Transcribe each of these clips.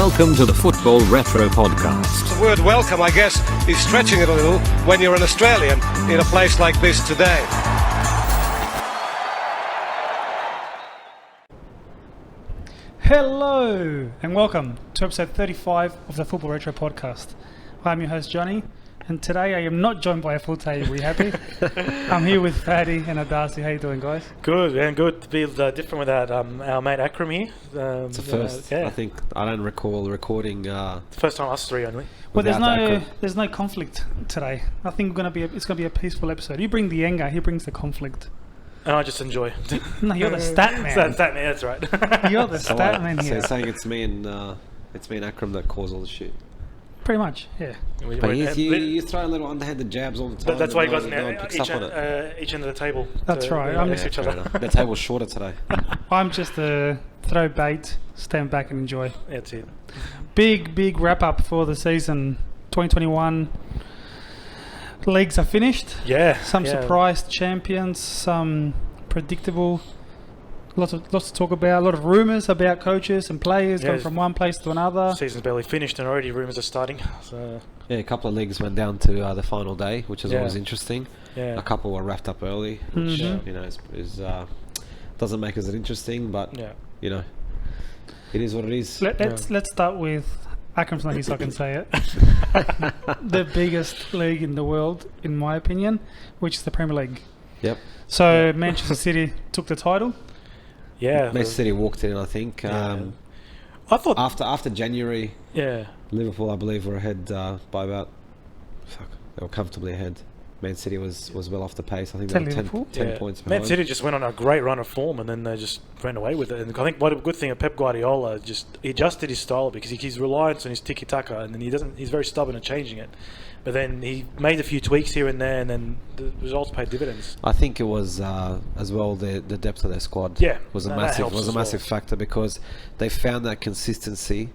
Welcome to the Football Retro Podcast. The word welcome, I guess, is stretching it a little when you're an Australian in a place like this today. Hello and welcome to episode 35 of the Football Retro Podcast. I'm your host Johnny, and today I am not joined by a full team. Are we happy? I'm here with Paddy and Darcy. How you doing, guys? Good, and good to be different without our mate Akram here. It's a first. I think I don't recall recording. First time us three only. Well, there's no conflict today. I think it's gonna be a peaceful episode. You bring the anger, he brings the conflict. And I just enjoy. No, you're the stat man. Stat man, that's right. You're the stat man So here. you're saying it's me and Akram that cause all the shit. Pretty much, yeah. But you throw a little underhanded jabs all the time. That's why you guys no one picks each up on it. end of the table. That's right. I'm next to each other. The table's shorter today. I'm just a throw bait, stand back and enjoy. That's it. Big wrap up for the season 2021. Leagues are finished. Yeah. Some surprise champions, some predictable. Lots to talk about. A lot of rumours about coaches and players going from one place to another. Season's barely finished and already rumours are starting. So Yeah, a couple of leagues went down to the final day, which is always interesting. Yeah. A couple were wrapped up early, which is doesn't make it interesting, but you know, it is what it is. Let's start with Akram's not here, so I can say it. The biggest league in the world, in my opinion, which is the Premier League. Yep. So Manchester City took the title. Yeah. Manchester City walked in, I think. I thought after January. Yeah. Liverpool, I believe, were ahead by about. They were comfortably ahead. Man City was well off the pace. I think they were 10 points behind. Man City just went on a great run of form and then they just ran away with it. And I think what a good thing of Pep Guardiola, he adjusted his style because he's reliant on his tiki-taka and then he's very stubborn at changing it. But then he made a few tweaks here and there and then the results paid dividends. I think it was as well the depth of their squad was a massive factor because they found that consistency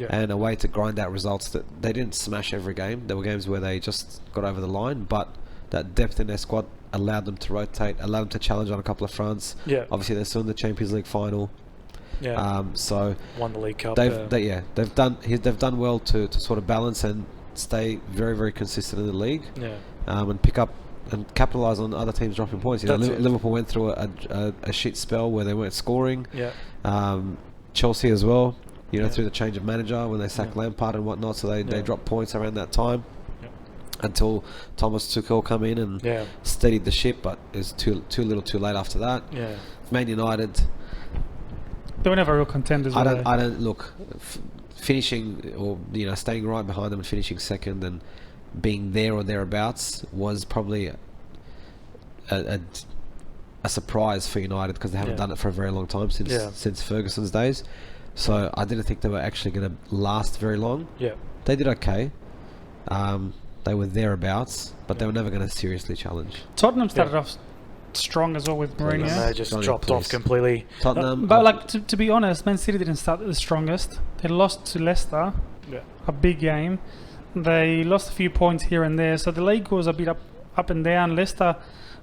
and a way to grind out results that they didn't smash every game. There were games where they just got over the line, but that depth in their squad allowed them to rotate, allowed them to challenge on a couple of fronts. Yeah. Obviously, they're still in the Champions League final. Yeah. So won the League Cup. They've done well to sort of balance and stay very, very consistent in the league. Yeah. And pick up and capitalise on other teams dropping points. You know, Liverpool went through a shit spell where they weren't scoring. Yeah. Chelsea as well. You know, through the change of manager when they sacked Lampard and whatnot, so they dropped points around that time. Until Thomas Tuchel come in and steadied the ship, but it was too little too late after that. Yeah. Man United, they were never real contenders. I don't look finishing or staying right behind them and finishing second and being there or thereabouts was probably a surprise for United because they haven't done it for a very long time since Ferguson's days. So I didn't think they were actually going to last very long. Yeah. They did okay. They were thereabouts, but they were never going to seriously challenge. Tottenham started off strong as well with Mourinho. And they just dropped off completely. Tottenham, but to be honest, Man City didn't start the strongest. They lost to Leicester, a big game. They lost a few points here and there, so the league was a bit up and down.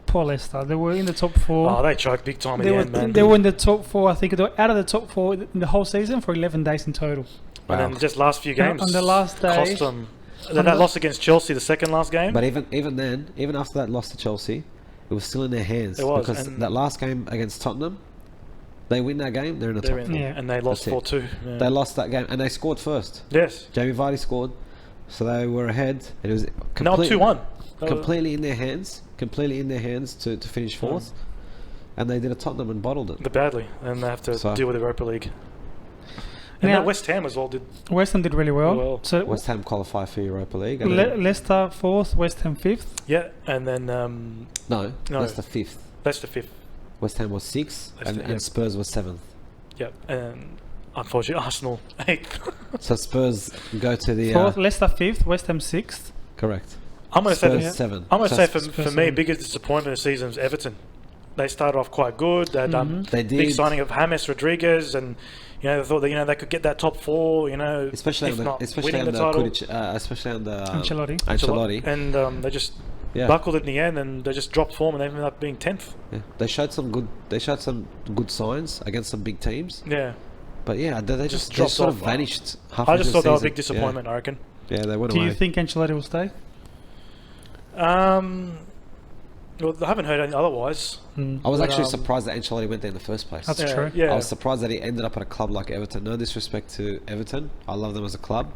Poor Leicester. They were in the top four. Oh, they choked big time in the end, man. They were in the top four. I think they were out of the top four in the whole season for 11 days in total. Wow. And then just last few games on the last day, cost them. That loss against Chelsea, the second last game. But even after that loss to Chelsea, it was still in their hands. It was, because that last game against Tottenham, they win that game, they're in the top four. And they lost 4-2. Yeah. They lost that game, and they scored first. Yes. Jamie Vardy scored, so they were ahead. It was 2-1. Completely in their hands to finish fourth. And they did a Tottenham and bottled it. Badly. And they have to deal with the Europa League. And now West Ham as well did. West Ham did really well. So West Ham qualified for Europa League. Leicester fourth, West Ham fifth. Yeah, and then no, Leicester fifth. Leicester fifth. West Ham was sixth, and Spurs was seventh. Yep, and unfortunately Arsenal eighth. So Spurs go to the fourth, Leicester fifth, West Ham sixth. Correct. I'm going to say seven. I'm going to say for me, biggest disappointment of the season is Everton. They started off quite good. They had big signing of James Rodriguez and. They thought that they could get that top four. Especially under Ancelotti, and they just buckled it in the end, and they just dropped form, and they ended up being 10th. Yeah, they showed some good signs against some big teams. Yeah, But yeah, they Just just dropped sort of off. vanished. I just thought they were a season. big disappointment, I reckon. Yeah, they went Do away. you think Ancelotti will stay? Well, I haven't heard any otherwise. I was But, actually surprised that Ancelotti went there in the first place. That's Yeah, true. yeah. I was surprised that he ended up at a club like Everton. No disrespect to Everton, I love them as a club.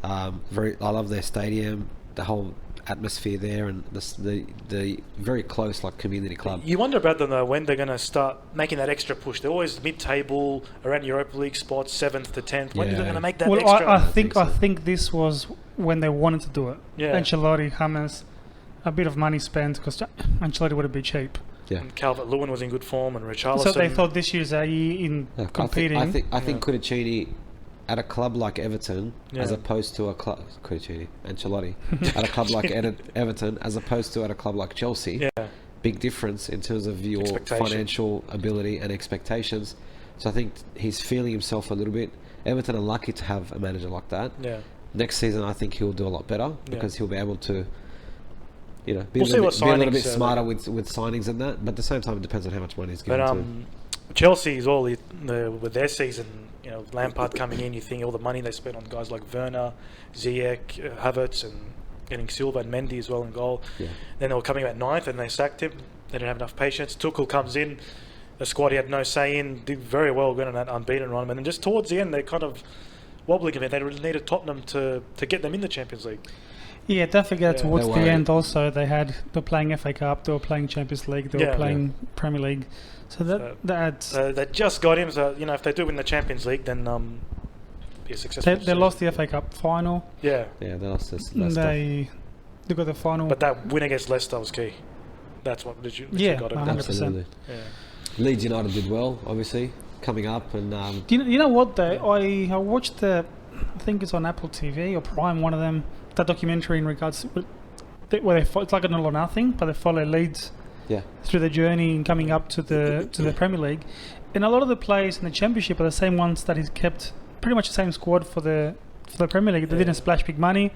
I love their stadium, the whole atmosphere there, and the very close like community club. You wonder about them though, when they're going to start making that extra push. They're always mid-table, around Europa League spots, 7th to 10th. When are they Yeah. going to make that Well, extra? I think think so. this was when they wanted to do it. Yeah. Ancelotti, James, a bit of money spent because Ancelotti would have been cheap. Yeah. And Calvert-Lewin was in good form, and Richarlison. So they thought this year's a year in Yeah, competing. I think Cudicini at a club like Everton, as Yeah. opposed to a club Ancelotti at a club like Everton, as opposed to at a club like Chelsea. Yeah. Big difference in terms of your Expectation. financial ability and expectations. So I think he's feeling himself a little bit. Everton are lucky to have a manager like that. Yeah. Next season, I think he'll do a lot better because he'll be able to, be, We'll see what be a little bit signings, smarter with signings and that. But at the same time, it depends on how much money he's given But Chelsea is all with their season. Lampard coming in, you think all the money they spent on guys like Werner, Ziyech, Havertz, and getting Silva and Mendy as well in goal. Yeah. Then they were coming at 9th and they sacked him. They didn't have enough patience. Tuchel comes in, a squad he had no say in, did very well going on that unbeaten run. And then just towards the end, they kind of wobbling a bit. They really needed Tottenham to get them in the Champions League. Yeah, don't forget Yeah. towards They the were- end also they were playing FA Cup, they were playing Champions League, they were Yeah. playing Premier League. So that's They just got him. So if they do win the Champions League, then be a successful. they season. lost the FA Cup final. Yeah, Yeah, they lost this last stuff. They got the final. but that win against Leicester was key. That's what literally Yeah, got it. 100%. Absolutely. Yeah. Leeds United did well, obviously, coming up and You know what though? I watched I think it's on Apple TV or Prime, one of them, that documentary in regards to where it's like an all or nothing, but they follow Leeds yeah, through the journey and coming up to the Premier League. And a lot of the players in the Championship are the same ones that he's kept pretty much the same squad for the Premier League. They didn't splash big money.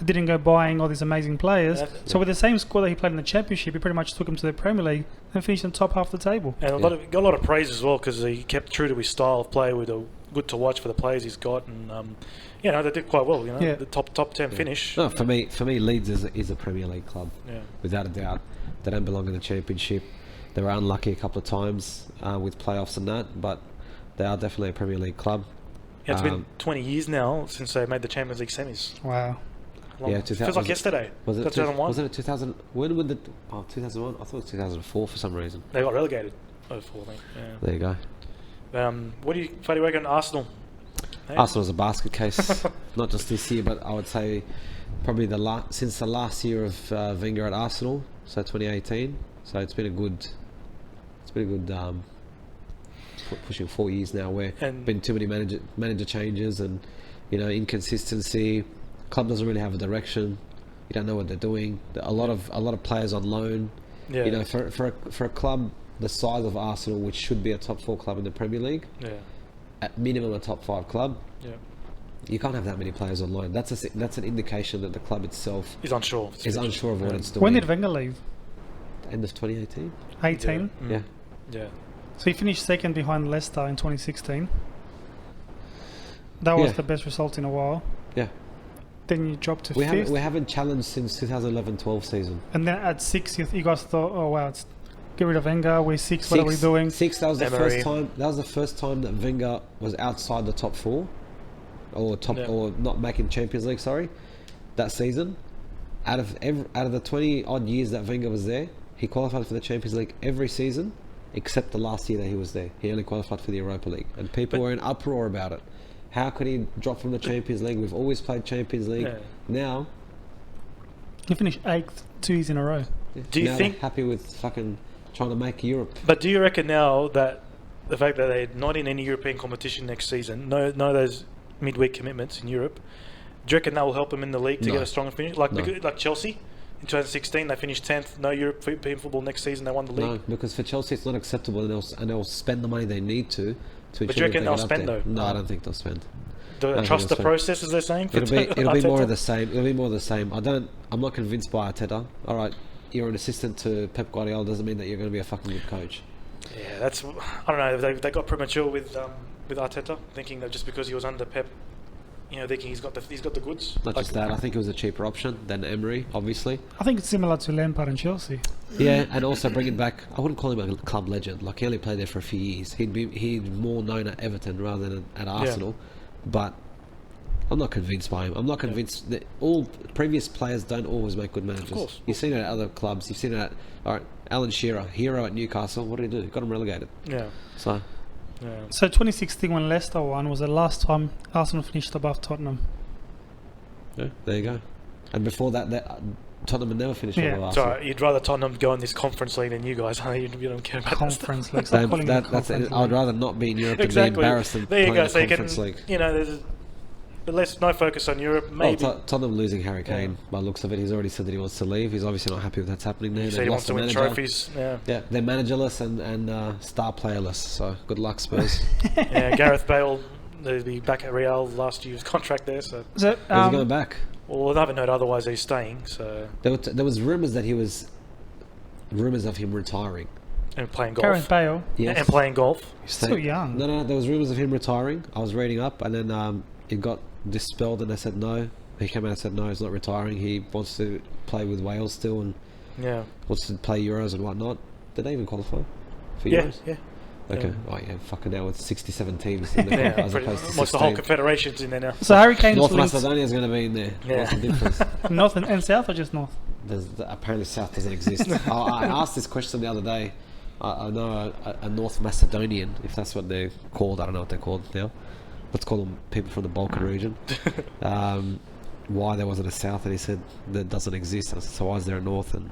They didn't go buying all these amazing players. Yeah. So with the same squad that he played in the Championship, he pretty much took him to the Premier League and finished in top half of the table. And got a lot of praise as well because he kept true to his style of play with good to watch for the players he's got, and they did quite well. Yeah. The top 10 finish. No, for me, Leeds is a Premier League club, Yeah. without a doubt. They don't belong in the Championship. They were unlucky a couple of times with playoffs and that, but they are definitely a Premier League club. It's been 20 years now since they made the Champions League semis. Wow. Yeah, Feels like yesterday. Was it 2001? Wasn't it 2000? When would 2001? I thought it was 2004 for some reason. They got relegated. 04, I think. There you go. Yeah. What do you reckon? Arsenal. Hey? Arsenal's a basket case, not just this year, but I would say probably since the last year of Wenger at Arsenal, so 2018. So it's been a good pushing 4 years now, where And- been too many manager changes and inconsistency. Club doesn't really have a direction. You don't know what they're doing. A lot of players on loan. Yeah. For a club the size of Arsenal, which should be a top 4 club in the Premier League, Yeah. at minimum a top 5 club, Yeah. you can't have that many players on loan. That's an indication that the club itself He's unsure. is unsure of what it's doing. When did Wenger leave? End of 2018. 18. Mm. Yeah. Yeah. So he finished second behind Leicester in 2016. That was Yeah. the best result in a while. Yeah. Then you dropped to We fifth. haven't challenged since 2011-12 season. And then at 6th, you guys thought, oh wow, get rid of Wenger, we're 6th, what are we doing? Six. That was the Emery. first time. That was the first time that Wenger was outside the top 4, or Yeah. or not making Champions League. Sorry, that season. Out of the 20 odd years that Wenger was there, he qualified for the Champions League every season, except the last year that he was there. He only qualified for the Europa League, and people were in uproar about it. How could he drop from the Champions League? We've always played Champions League. Yeah. Now, He finished 8th 2 years in a row. Do you now think? they're happy with fucking trying to make Europe? But do you reckon now that the fact that they're not in any European competition next season, no those midweek commitments in Europe, do you reckon that will help them in the league to No. get a stronger finish? Like No. like Chelsea in 2016, they finished 10th. No European football next season. They won the league. No, because for Chelsea it's not acceptable, and they'll spend the money they need to But do you ensure that reckon they they'll get up spend there. though? No, I don't think they'll spend. Do they think trust the they'll spend. process, as they're saying? for It'll be more Arteta? of the same. It'll be more of the same. I'm not convinced by Arteta. All right, you're an assistant to Pep Guardiola, doesn't mean that you're going to be a fucking good coach. Yeah, that's. I don't know. They got premature with with Arteta, thinking that just because he was under Pep, thinking he's got the goods. Not just that, I think it was a cheaper option than Emery, obviously. I think it's similar to Lampard and Chelsea. Yeah, and also bringing back, I wouldn't call him a club legend. Like, he only played there for a few years. He'd more known at Everton rather than at Arsenal. But I'm not convinced by him. I'm not convinced that all previous players don't always make good managers. Of course. You've seen it at other clubs. You've seen it at Alan Shearer, hero at Newcastle. What did he do? Got him relegated. Yeah. So, So 2016 when Leicester won was the last time Arsenal finished above Tottenham. yeah, there you go. And before that Tottenham had never finished Yeah. above Arsenal. Sorry, you'd rather Tottenham go in this Conference League than you guys. You don't care about that stuff. Conference League. Stop calling it That's Conference it. League. I'd rather not be in Europe Exactly. than be embarrassed than There you playing go. the So you can, Conference League. there's but no focus on Europe. Maybe Tottenham losing Harry Kane, by the looks of it. He's already said that he wants to leave. He's obviously not happy with what's happening there. he They've said he wants lost to the win manager. trophies. Yeah. Yeah, they're managerless and star playerless. So good luck, Spurs. Yeah. Gareth Bale, they'll be back at Real last year's contract there. So, So, Where's he going back? well, I haven't heard otherwise. He's staying. So There was rumours of him retiring. and playing golf. Gareth Bale, Yes. And playing golf. he's still young. No, there was rumours of him retiring. I was reading up, and then it got dispelled, and they said no. He came out and said no, he's not retiring. He wants to play with Wales still, and Yeah. wants to play Euros and whatnot. Did they even qualify for Yeah. Euros? Yeah. Okay. Yeah. Oh yeah, fucking now it's 67 teams in there, Yeah. as Pretty, opposed to almost the whole 16. confederation's in there now. So Harry Kane's North linked Macedonia is going to be in there. Yeah. What's the difference? North and South or just North? Apparently South doesn't exist. I asked this question the other day. I know a North Macedonian, if that's what they're called. I don't know what they're called now. Let's call them people from the Balkan region. Why there wasn't a South, and he said that doesn't exist. I said, so why is there a North? And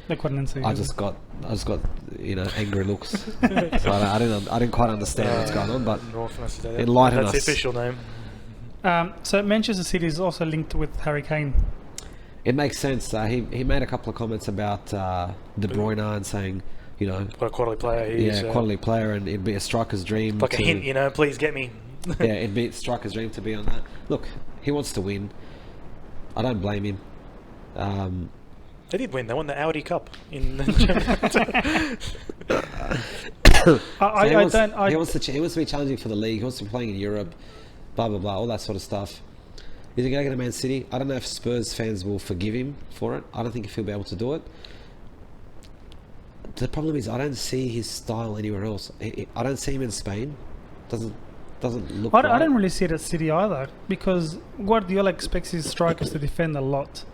They couldn't answer. I just got angry looks. So I didn't quite understand what's going on, but North Macedonia. enlighten That's us. the official name. So Manchester City is also linked with Harry Kane. it makes sense. He made a couple of comments about De Bruyne and saying, What a quality player he is. quality player, and it'd be a striker's dream. Like a hint, please get me. Yeah, it'd be a striker's dream to be on that. Look, he wants to win. I don't blame him. They did win. They won the Audi Cup in. He wants to be challenging for the league. He wants to be playing in Europe. Blah blah blah, all that sort of stuff. Is he going to go to Man City? I don't know if Spurs fans will forgive him for it. I don't think if he'll be able to do it. The problem is I don't see his style anywhere else. I don't see him in Spain. Doesn't look. I right. don't really see it at City either, because Guardiola expects his strikers to defend a lot,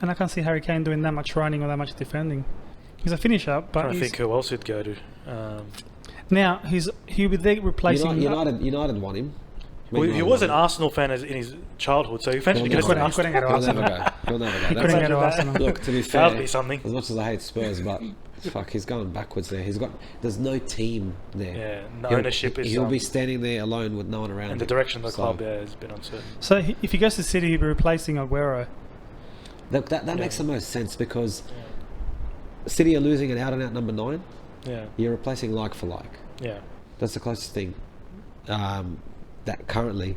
and I can't see Harry Kane doing that much running or that much defending. He's a finisher, but I think who else he'd go to. now he'll be there replacing. United want him. Well, he was an Arsenal fan in his childhood, so he eventually He'll goes to never Arsenal. go to He'll Arsenal. never go. He'll never go. He couldn't go to Arsenal. Look, to be That fair, would be something. as much as I hate Spurs, but fuck, he's going backwards there. There's no team there. Yeah, the ownership is. He'll be standing there alone with no one around and the him. direction of the So, club has been uncertain. So if he goes to City, he'll be replacing Aguero. Look, that makes the most sense because City are losing an out-and-out number 9. Yeah, You're replacing like for like. yeah. That's the closest thing that currently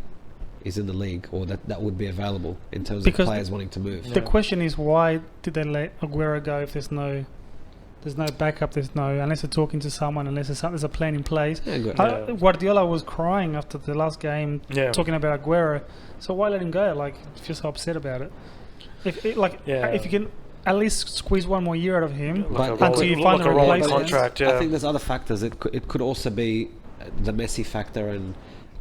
is in the league, or that would be available in terms Because of players wanting to move. The question is, why did they let Aguero go if there's no backup, unless they're talking to someone, unless there's a plan in place. Yeah, good. Guardiola was crying after the last game, Yeah. talking about Aguero. So why let him go? Like, if you're so upset about it, if you can at least squeeze one more year out of him But- until you find a rolling replacement. contract. I Yeah, think there's other factors. It could also be the Messi factor, and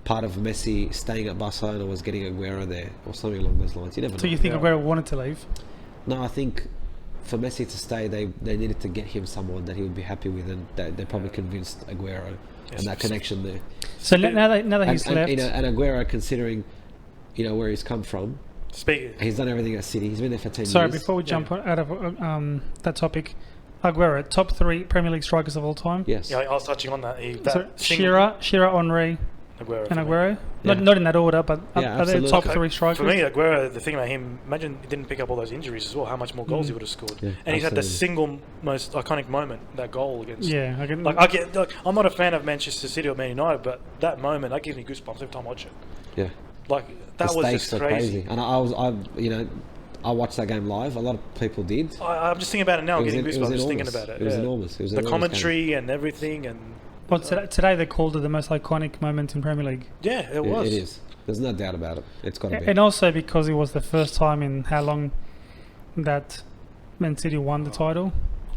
part of Messi staying at Barcelona was getting Aguero there, or something along those lines. You never know. So you think Yeah. Aguero wanted to leave? No, I think for Messi to stay, they needed to get him someone that he would be happy with, and they probably convinced Aguero Yes, and that connection there. So now that he's and, left, and Aguero, considering where he's come from, speak. he's done everything at City. He's been there for 10 sorry, years. before we jump out of that topic, Aguero, top 3 Premier League strikers of all time. Yes. Yeah, I was touching on that. So Shearer, Henry, Aguero. and for me. Aguero. Yeah. Not in that order, but Yeah, are they absolutely. top 3 strikers? For me, Aguero, the thing about him, imagine he didn't pick up all those injuries as well, how much more goals he would have scored. Yeah, and he's had the absolutely. single most iconic moment, that goal against... Yeah, I can. I'm not a fan of Manchester City or Man United, but that moment, that gives me goosebumps every time I watch it. Yeah. Like, that The was stakes just are crazy. And I watched that game live. A lot of people did. I'm just thinking about it now, It was getting enormous. goosebumps just thinking about it. It was yeah. enormous. It was an The enormous commentary and everything, and Well, today they called it the most iconic moment in Premier League. Yeah, it was. It is. There's no doubt about it. It's got to be. And also because it was the first time in how long that Man City won the title.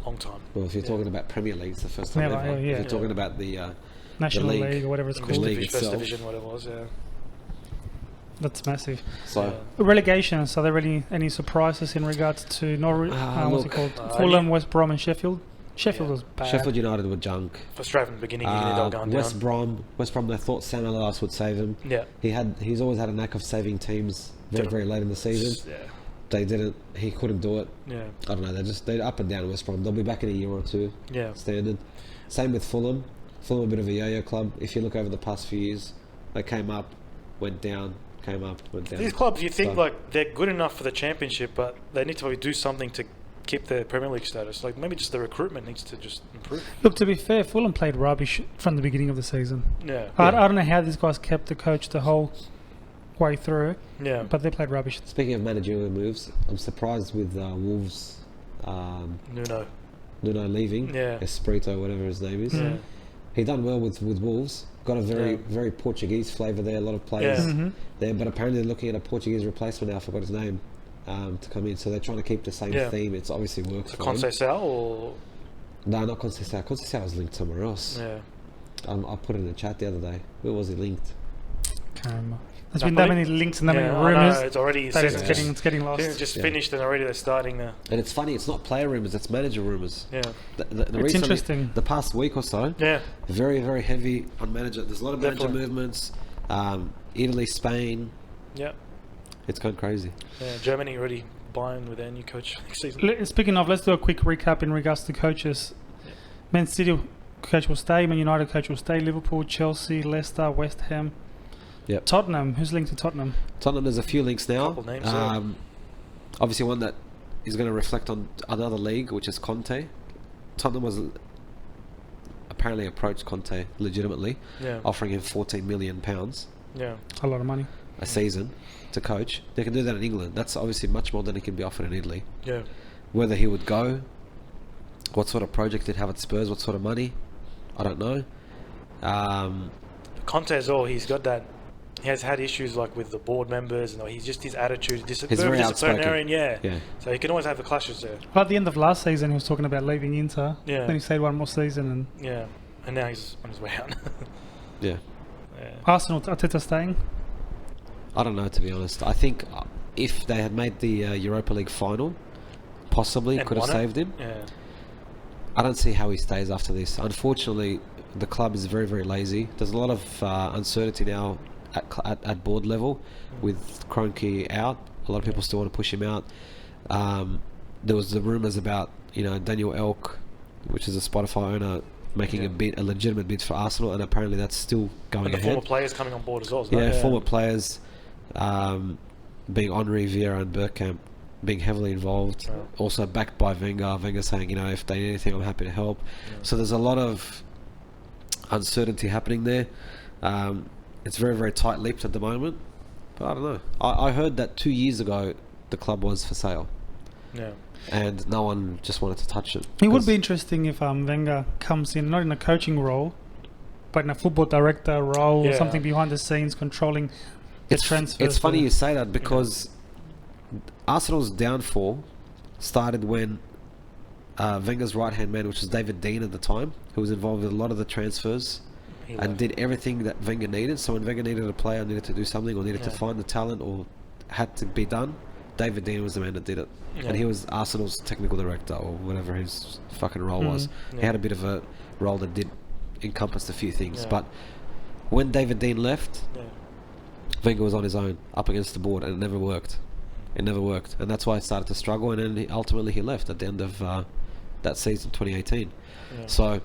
Long time. Well, if you're talking about Premier League, it's the first time Never, ever. yeah. If you're talking about the National league. League or whatever it's The called. league First itself. division, what it was, yeah. That's massive. So Relegation, so are there really any surprises in regards to Norwich? What's it called? Fulham, West Brom and Sheffield? Sheffield was bad. Sheffield United were junk. For straight from the beginning, you knew they were going West down. Brom, they thought Sam Allardyce would save him. Yeah. He's always had a knack of saving teams very late in the season. Yeah. They didn't. He couldn't do it. Yeah. I don't know. They're up and down West Brom. They'll be back in a year or two. Yeah. Standard. Same with Fulham. Fulham a bit of a yo-yo club. If you look over the past few years, they came up, went down, came up, went down. These clubs, you think So- like they're good enough for the Championship, but they need to probably do something to keep their Premier League status. Like maybe just the recruitment needs to just improve. Look, to be fair, Fulham played rubbish from the beginning of the season. Yeah. I don't know how these guys kept the coach the whole way through, Yeah. but they played rubbish. Speaking of managerial moves, I'm surprised with Wolves. Nuno. Nuno leaving. Yeah. Espirito, whatever his name is. Yeah. He done well with Wolves. Got a very Portuguese flavour there. A lot of players Yeah. there, but apparently they're looking at a Portuguese replacement now. I forgot his name to come in. So they're trying to keep the same theme. It's obviously worked for him. Conceição or No, not Conceição. Conceição was linked somewhere else. yeah. I put it in the chat the other day. Where was he linked? Can't remember. There's been that many links and that many I know, rumours it's already that season's it's getting lost. season's just Yeah. finished and already they're starting the And it's funny. It's not player rumours. It's manager rumours. yeah. The It's recently- interesting. The past week or so, Yeah. very heavy on manager. There's a lot of manager Definitely. movements. Italy, Spain. Yeah. It's gone crazy. Yeah. Germany already buying with their new coach next season. Speaking of, let's do a quick recap in regards to coaches. Man City coach will stay, Man United coach will stay, Liverpool, Chelsea, Leicester, West Ham. Yep. Tottenham, who's linked to Tottenham? Tottenham, there's a few links now. Couple names, yeah. Obviously, one that is going to reflect on another league, which is Conte. Tottenham was apparently approached Conte legitimately, Yeah. offering him £14 million Yeah. A lot of money. a season to coach. They can do that in England. That's obviously much more than he can be offered in Italy. Yeah. Whether he would go, what sort of project he'd have at Spurs, what sort of money, I don't know. Conte as well, he's got that. He has had issues like with the board members, and he's just his attitude, He's very disciplinarian. Yeah. Yeah. So he can always have the clashes there. Well, at the end of last season, he was talking about leaving Inter. Yeah. Then he stayed one more season. And Yeah. And now he's on his way out. Yeah. Yeah. Arsenal, Arteta staying. I don't know, to be honest. I think if they had made the Europa League final, possibly And could have won it? saved him. Yeah. I don't see how he stays after this. Unfortunately, the club is very lazy. There's a lot of uncertainty now at board level with Kroenke out. A lot of people still want to push him out. There was the rumours about Daniel Elk, which is a Spotify owner, making a legitimate bid for Arsenal, and apparently that's still going And the ahead. former players coming on board as well. Isn't it? Former players, being Henri, Vieira and Bergkamp, being heavily involved. Yeah. Also backed by Wenger. Wenger saying, if they need anything, I'm happy to help. Yeah. So there's a lot of uncertainty happening there. It's very tight-lipped at the moment. But I don't know. I heard that 2 years ago the club was for sale, Yeah. and no one just wanted to touch it. It would 'Cause be interesting if Wenger comes in, not in a coaching role, but in a football director role or Yeah. something behind the scenes, controlling the transfers. It's funny you say that because Arsenal's downfall started when Wenger's right-hand man, which was David Dean at the time, who was involved with a lot of the transfers He and left. did everything that Wenger needed. So when Wenger needed a player, needed to do something, or needed to Yeah. find the talent, or had to be done, David Dean was the man that did it. Yeah. And he was Arsenal's technical director, or whatever his fucking role was. He Yeah. had a bit of a role that did encompass a few things. Yeah. But when David Dean left, Yeah. Wenger was on his own, up against the board, and it never worked. It never worked, and that's why he started to struggle. And then ultimately he left at the end of that season, 2018. Yeah. So,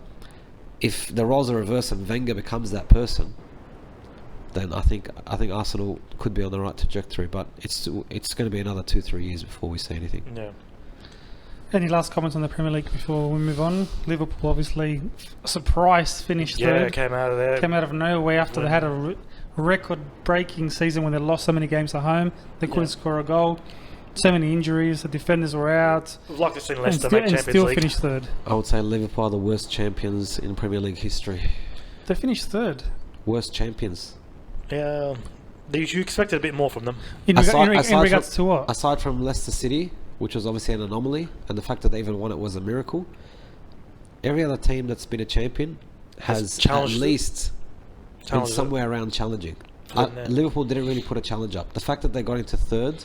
if the roles are reversed and Wenger becomes that person, then I think Arsenal could be on the right trajectory. But it's going to be another 2-3 years before we see anything. Yeah. Any last comments on the Premier League before we move on? Liverpool, obviously, a surprise finish Yeah, third. came out of there. Came out of nowhere after they had a record-breaking season when they lost so many games at home. They couldn't score a goal. So many injuries. The defenders were out. We'd like to see And Leicester still, make and Champions still League. finished third. I would say Liverpool are the worst champions in Premier League history. They finished third. Worst champions. Yeah, you expected a bit more from them. In regards to what? Aside from Leicester City, which was obviously an anomaly, and the fact that they even won it was a miracle. Every other team that's been a champion has at least been somewhere around challenging. Liverpool didn't really put a challenge up. The fact that they got into third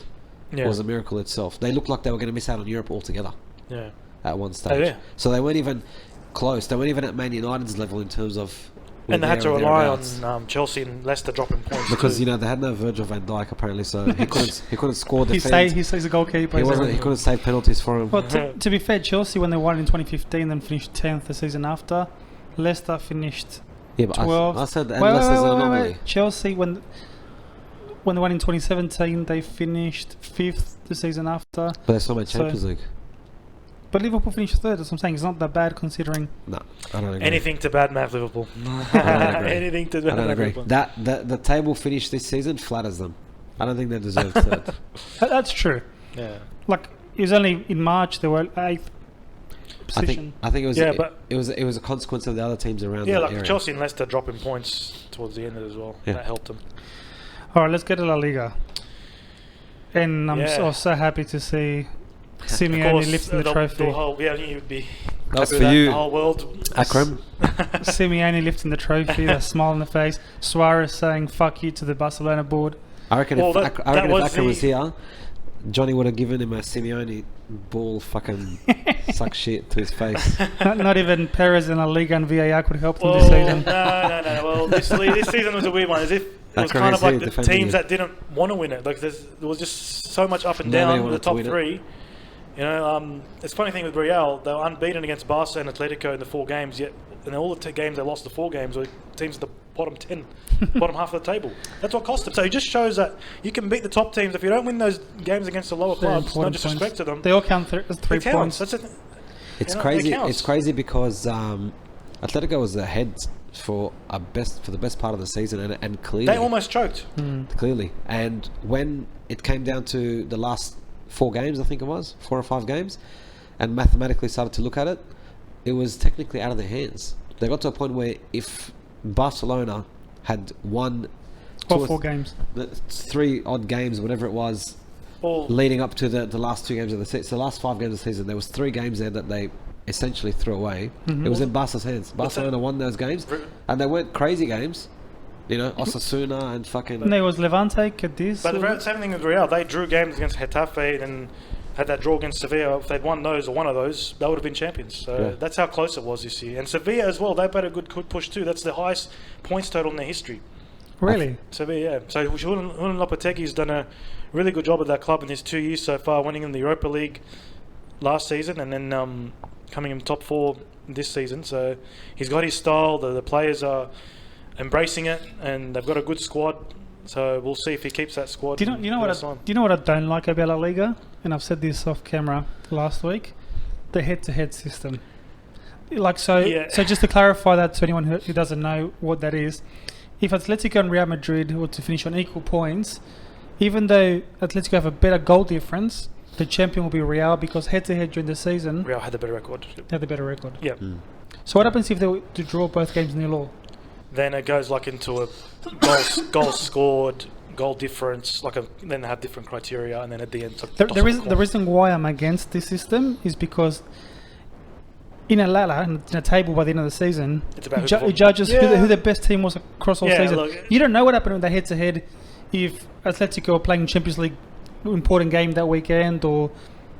was a miracle itself. They looked like they were going to miss out on Europe altogether. Yeah. At one stage. So they weren't even close. They weren't even at Man United's level in terms of. And they had to rely on Chelsea and Leicester dropping points because they had no Virgil van Dijk apparently, so he couldn't score defense. He's a goalkeeper. He couldn't save penalties for him. Well, to be fair, Chelsea when they won in 2015, then finished 10th the season after. Leicester finished 12th. I said Leicester's an anomaly. Chelsea when they won in 2017, they finished 5th the season after. But they still made Champions League. But Liverpool finished third. That's what I'm saying. It's not that bad considering. No, I don't agree. Anything to badmouth Liverpool. Anything to badmouth Liverpool. The table finish this season flatters them. I don't think they deserve third. That's true. Yeah. Like it was only in March they were 8th position. I think it was. Yeah, but it was a consequence of the other teams around. Yeah, like area. Chelsea and Leicester dropping points towards the end as well. Yeah. That helped them. All right, let's get to La Liga. And I'm so happy to see Simeone lifting the trophy. You'd be. That's for you. The whole world. Akram. Simeone lifting the trophy, that smile on the face. Suarez saying "fuck you" to the Barcelona board. I reckon if Akram was here, Johnny would have given him a Simeone ball fucking suck shit to his face. Not even Perez and La Liga and VAR could help them this season. No. Well, this season was a weird one. As if it was kind of like the teams that didn't want to win it. Like there was just so much up and down with the top three. You know, it's a funny thing with Real. They were unbeaten against Barca and Atletico in the 4 games. Yet in all the games they lost, the 4 games were teams at the bottom 10, bottom half of the table. That's what cost them. So it just shows that you can beat the top teams if you don't win those games against the lower clubs. No disrespect to them. They all count as 3 points. It's crazy. It's crazy because Atletico was ahead for the best part of the season, and clearly they almost choked. Clearly, and when it came down to the last 4 games, I think it was 4 or 5 games, and mathematically started to look at it, it was technically out of their hands. They got to a point where if Barcelona had won 4 games, 3 odd games, whatever it was, leading up to the last 2 games of the season, the last 5 games of the season, there was 3 games there that they essentially threw away. It was in Barca's hands. Barcelona won those games, and they weren't crazy games. You know, Osasuna and fucking. And there was Levante, Cadiz. But the same thing with Real. They drew games against Getafe and had that draw against Sevilla. If they'd won those or one of those, they would have been champions. So that's how close it was this year. And Sevilla as well. They've had a good push too. That's the highest points total in their history. Really? Sevilla, yeah. So Julen Lopetegui's done a really good job at that club in his 2 years so far, winning in the Europa League last season and then coming in top 4 this season. So he's got his style. The players are embracing it, and they've got a good squad. So we'll see if he keeps that squad. Do you know what I don't like about La Liga? And I've said this off camera last week. The head-to-head system. So just to clarify that to anyone who doesn't know what that is, if Atletico and Real Madrid were to finish on equal points, even though Atletico have a better goal difference, the champion will be Real because head-to-head during the season, Real had the better record. Yeah. So what happens if they were to draw both games 0-0? Then it goes like into a goals scored, goal difference. Then they have different criteria, and then at the end, the reason why I'm against this system is because in a table by the end of the season, it judges who the best team was across all season. You don't know what happened with the head-to-head if Atletico are playing Champions League important game that weekend, or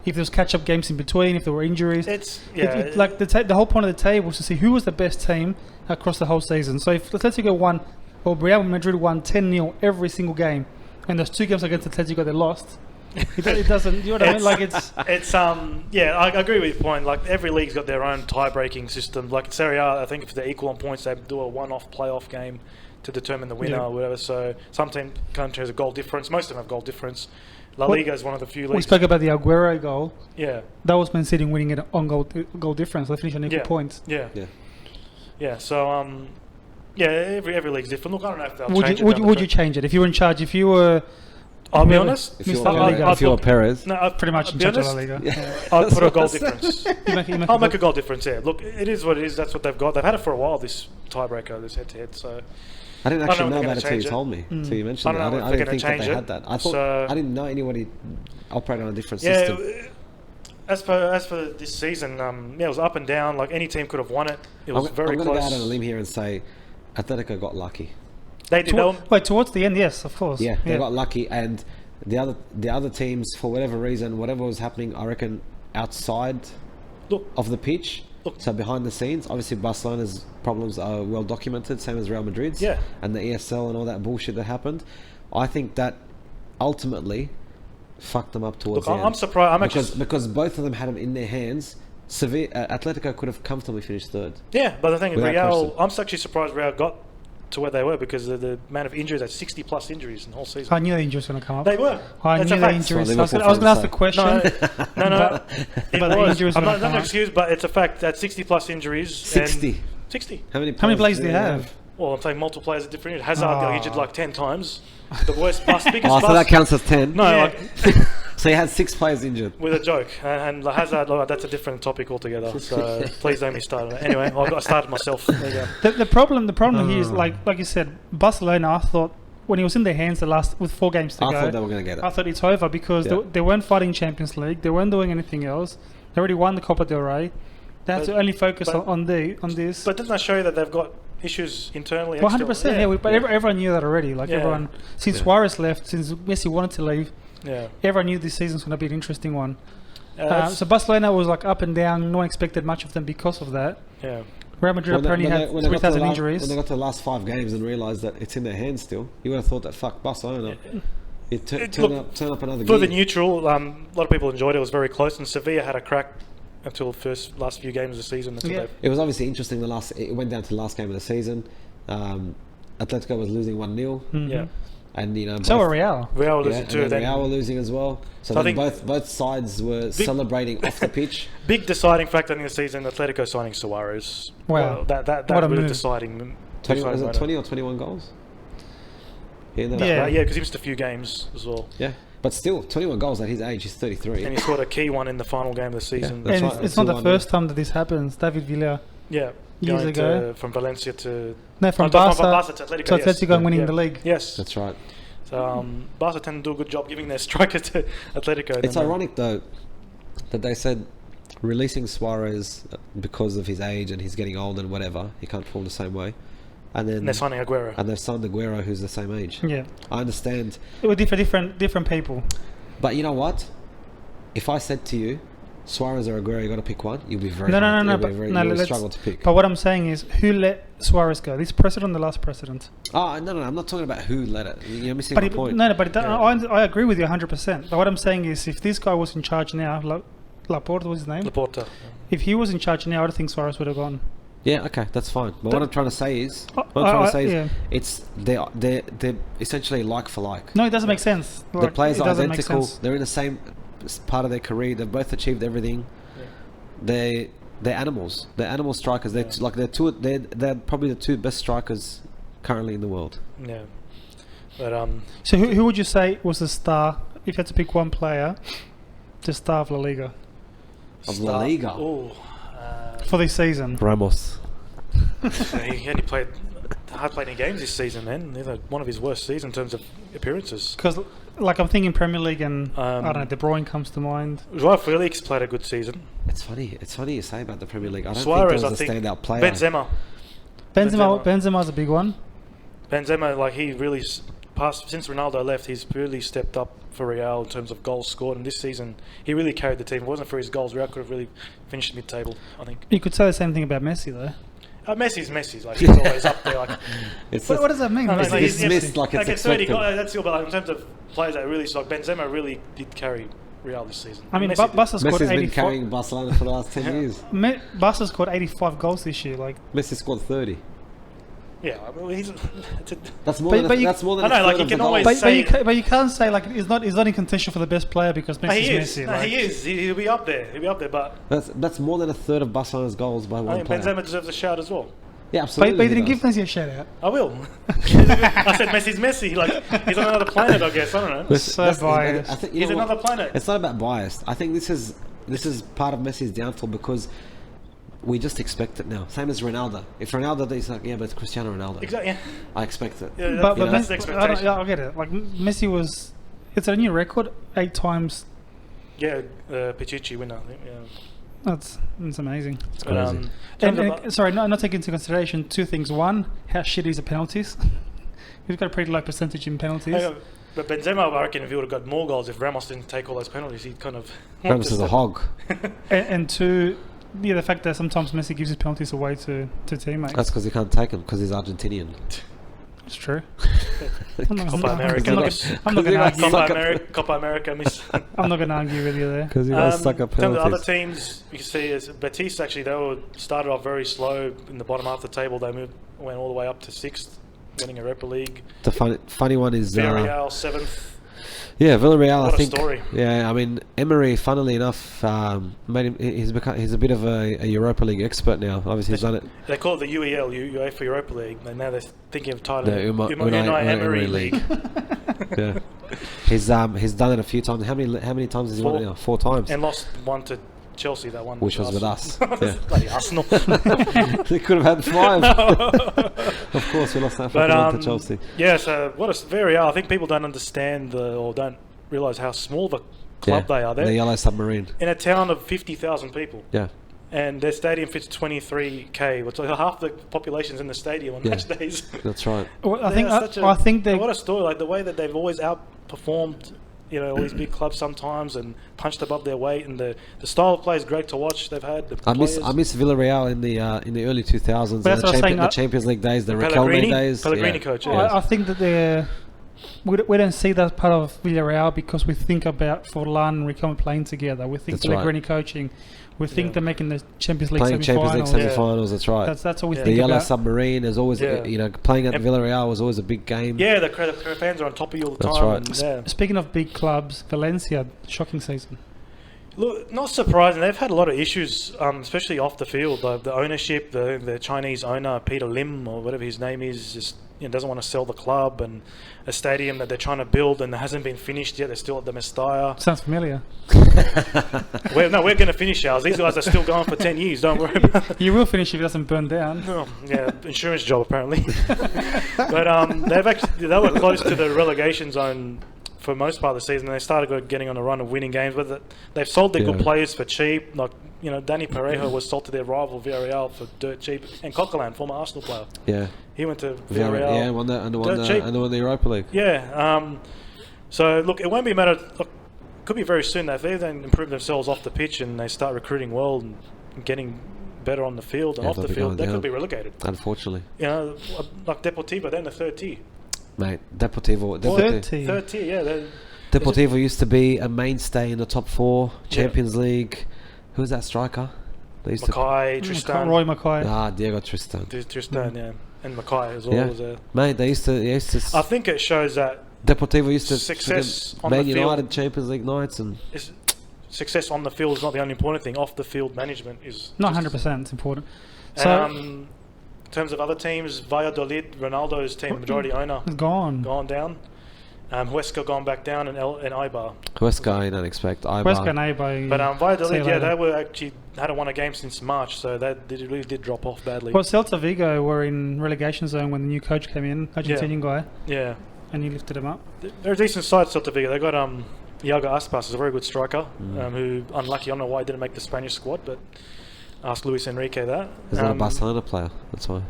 if there was catch-up games in between, if there were injuries. The whole point of the table was to see who was the best team across the whole season. So if Atletico won, or Real Madrid won 10-0 every single game, and there's 2 games against Atletico they lost, it doesn't. You know what I mean? Like I agree with your point. Like every league's got their own tie-breaking system. Like Serie A, I think if they're equal on points, they do a one-off playoff game to determine the winner or whatever. So some countries have a goal difference. Most of them have goal difference. La Liga is one of the few leagues. We spoke about the Aguero goal. Yeah. That was Man City winning it on goal difference. They finished on equal points. Yeah. So every league's different. Look, I don't know if they'll change it. Would you change it if you were in charge? If you were I'll be honest. If you're, Mr. La Liga. if you're Perez, No, I'll Pretty much in be charge of honest, La Liga. I'll put a goal difference. You make I'll make a a goal difference. Yeah. Look, it is what it is. That's what they've got. They've had it for a while. This tiebreaker, this head-to-head. So I didn't I actually don't know know if they're about it gonna till you change it. told me. Till you mentioned I don't it. know I if didn't they're think gonna that they change had that. I thought So- I didn't know anybody operated on a different yeah. system. As for this season, yeah, it was up and down. Like any team could have won it. It was very I'm going to close. go out on a limb here and say Atletico got lucky. They did. Wait, towards the end, yes, of course. Yeah, they got lucky, and the other teams, for whatever reason, whatever was happening, I reckon outside Look. of the pitch, Look. so behind the scenes, obviously Barcelona's problems are well documented, same as Real Madrid's, Yeah. and the ESL and all that bullshit that happened. I think that ultimately fucked them up towards Look, the I'm end. surprised. because both of them had them in their hands. Sevilla, Atletico could have comfortably finished third. Yeah, but the thing is, Without Real. question. I'm actually surprised Real got to where they were because of the amount of injuries. Had 60 plus injuries in the whole season. I knew the injury was going to come up. They were. I That's knew a the fact. injuries. That's what I was going to ask the Liverpool question. No. But the injuries I'm were not gonna come an up. excuse, but it's a fact that 60 plus injuries. 60. 60. How many players do you have? Well, I'm saying multiple players at different injuries. Hazard got Oh. injured like 10 times. The worst bust, biggest Oh, bust. so that counts as 10. No, Yeah. like So you had 6 players injured. with a joke. And Hazard, that's a different topic altogether. So please don't be started. Anyway, I started myself. There you go. The problem here is like you said, Barcelona. I thought when he was in their hands with 4 games to I go, thought they were going to get it. I thought it's over because Yeah. they weren't fighting Champions League. They weren't doing anything else. They already won the Copa del Rey. They have But- to only focus but- on this. But doesn't that show you that they've got issues internally? 100%. Yeah, but everyone knew that already. Like Yeah. everyone, since Yeah. Suarez left, since Messi wanted to leave, Yeah. everyone knew this season's going to be an interesting one. That's- So Barcelona was like up and down. No one expected much of them because of that. yeah. Real Madrid apparently had when they got to 3,000 the injuries. when they got to the last 5 games and realised that it's in their hands still, you would have thought that fuck Barcelona. Turn up another For the gear. neutral, a lot of people enjoyed it. It was very close, and Sevilla had a crack until the last few games of the season. Until Yeah. It was obviously interesting. It went down to the last game of the season. Atletico was losing 1-0, yeah. and So were Real. Real were yeah, losing and too. then Then Real were losing as well. So I then think- both sides were celebrating off the pitch. big deciding factor in the season, Atletico signing Suarez. Wow. Well, that What a really move. deciding. 20, was it moment. 20 or 21 goals? Yeah. Yeah, because he missed a few games as well. Yeah. But still, 21 goals at his age. He's 33. And he scored a key one in the final game of the season. That's And right, it's not the 2-1. first time that this happens. David Villa, Yeah. Years going ago. from Valencia to... no, from Oh, Barca to Atletico, to yes. Atletico and winning Yeah. the league. Yes. That's right. So Barca tend to do a good job giving their striker to Atletico. and It's then- ironic though that they said releasing Suarez because of his age and he's getting old and whatever, he can't perform the same way. And then And they're signing Aguero. they've signed Aguero, who's the same age. Yeah, I understand, it were different people. but you know what? If I said to you, Suarez or Aguero, you got to pick one, you'll be very No, hard. no, You'll be but very, no, you'll let's- struggle to pick. But what I'm saying is, who let Suarez go? This president, the last president. Oh no, I'm not talking about who let it. You're missing But the point. I agree with you 100%. But what I'm saying is, if this guy was in charge now, Laporte was his name. Laporta. If he was in charge now, I don't think Suarez would have gone. Yeah, okay, that's fine. But what I'm trying to say is, yeah. it's they're essentially like for like. No, it doesn't make sense. The Like, players it are doesn't make identical. sense. They're in the same part of their career. They've both achieved everything. Yeah. They're animals. They're animal strikers. They're probably the 2 best strikers currently in the world. Yeah. But So who would you say was the star, if you had to pick one player, the star of La Liga Of La Liga. Oh, for this season? Ramos. he only hardly played any games this season. Then they're one of his worst seasons in terms of appearances. Because, like, I'm thinking Premier League and I don't know, De Bruyne comes to mind. Joao Felix played a good season. It's funny. It's funny you say about the Premier League. I don't Suarez, think I there was a think. standout player. Benzema's a big one. Benzema, like he really passed since Ronaldo left. He's really stepped up for Real in terms of goals scored. And this season, he really carried the team. If it wasn't for his goals, Real could have really finished mid-table. I think. You could say the same thing about Messi, though. Messi's like he's always up there. Like It's What does that mean? No, no, It's no, he's dismissed like it's 30 expected. goals. That's still, but like, in terms of players that really suck, Benzema really did carry Real this season. I mean, Messi did. Barca scored Messi's been 85. carrying Barcelona for the last 10 years. Barca scored 85 goals this year. Like, Messi scored 30. Yeah, I mean, he's. That's more But than you- that's more than I know, a like, third you of the can always goals. say- but you can't say like he's not in contention for the best player because Messi's he is. Messi. No, like. he is. He'll be up there. He'll be up there. But That's more than a third of Barcelona's goals by I one think player. Benzema deserves a shout as well. Yeah, absolutely. But you didn't he give does. Messi a shout out. I will. I said Messi's Messi. Like, he's on another planet, I guess. I don't know. Biased. I think, you He's know what? another planet. It's not about bias. I think this is part of Messi's downfall because we just expect it now. Same as Ronaldo. If Ronaldo, he's like, yeah, but it's Cristiano Ronaldo. Exactly. Yeah. I expect it. Yeah, But that's the I expectation. get it. Like Messi was, it's a new record, 8 times. Yeah, Pichichi winner, I think. Yeah. That's amazing. But, crazy. Sorry, not taking into consideration 2 things. One, how shitty is the penalties? He's got a pretty low percentage in penalties. But Benzema, I reckon, if he would have got more goals, if Ramos didn't take all those penalties, he'd kind of... Ramos is a hog. And 2, yeah, the fact that sometimes Messi gives his penalties away to teammates. That's because he can't take them because he's Argentinian. That's true. Copa America. I'm not going to argue. Copa America miss. I'm not going to argue with you there. Because he does suck up In terms of penalties. other teams, you can see is Betis actually started off very slow in the bottom half of the table. They went all the way up to 6th, winning a Europa League. The funny one is Villarreal 7th. yeah, Villarreal. What I think. a story. Yeah, I mean Emery. Funnily enough, made him. He's a bit of a Europa League expert now. Obviously, he's done it. They call it the UEL, UEFA Europa League, and now they're thinking of titling The it Unai Emery League. Yeah, he's done it a few times. How many times has he won it now? 4 times. And lost one to Chelsea, that one. Which was with us. Yeah. Bloody Arsenal. They could have had 5. Of course, we lost that fucking one to Chelsea. Yeah, so what a Villarreal. I think people don't understand or don't realise how small the club they are. The They're Yellow Submarine. in a town of 50,000 people. Yeah. And their stadium fits 23k, which is like half the population's in the stadium on match days. That's right. Well, I They're think they. what a story! Like the way that they've always outperformed, all these big clubs sometimes, and punched above their weight, and the style of play is great to watch. They've had the I players. miss Villarreal in the early 2000s. But that's what I was saying, The Champions League days, the Riquelme Pellegrini days. coach. I Yeah. I think that we don't see that part of Villarreal because we think about Forlan and Riquelme playing together. We think That's right. Pellegrini coaching. We think they're making the Champions League Playing Champions League semi-finals. semi-finals. That's right. That's all we The think Yellow about. Submarine is always, Yeah. playing at And- Villarreal was always a big game. Yeah, the fans are on top of you all the That's time. right. And, yeah. Speaking of big clubs, Valencia, shocking season. Look, not surprising. They've had a lot of issues, especially off the field. The ownership, the Chinese owner, Peter Lim, or whatever his name is, just doesn't want to sell the club, and a stadium that they're trying to build and hasn't been finished yet. They're still at the Mestalla. Sounds familiar. We're going to finish ours. These guys are still going for 10 years. Don't worry about it. You will finish if it doesn't burn down. Oh, yeah, insurance job apparently. But they were close to the relegation zone for most part of the season. They started getting on a run of winning games, but they've sold their good players for cheap. Like Danny Parejo was sold to their rival Villarreal for dirt cheap, and Coquelin, former Arsenal player, Yeah. he went to Villarreal. Yeah, won Dirt cheap. the Europa League. Yeah. So look, it won't be a matter. Look, it could be very soon that if they then improve themselves off the pitch and they start recruiting well and getting better on the field and off they'll the be field, going they down. could be relegated. Unfortunately, Like Deportivo, they're in the third tier. mate. Deportivo. Third tier. Third tier, yeah. Deportivo used to be a mainstay in the top 4 Champions League. Who's that striker? They used Mackay, Tristan. Roy Mackay. Diego Tristan. Tristan, yeah. And Mackay as well. Yeah. Was a, Mate, they used to. I think it shows that Deportivo used to Success fucking on Man the field. United Champions League nights and success on the field is not the only important thing. Off the field management is Not just- 100%. It's important. And, So in terms of other teams, Valladolid, Ronaldo's team, majority owner, it's gone. gone down. Huesca gone back down, and Eibar. Huesca, I don't expect. Huesca and Eibar. But Valladolid, See you yeah, later. they were actually hadn't won a game since March, so they really did drop off badly. Well, Celta Vigo were in relegation zone when the new coach came in, Argentinian guy, Yeah, and he lifted him up. they're a decent side, Celta Vigo. They got Iago Aspas is a very good striker, who unlucky. I don't know why he didn't make the Spanish squad, but ask Luis Enrique that. He's not a Barcelona player. That's why.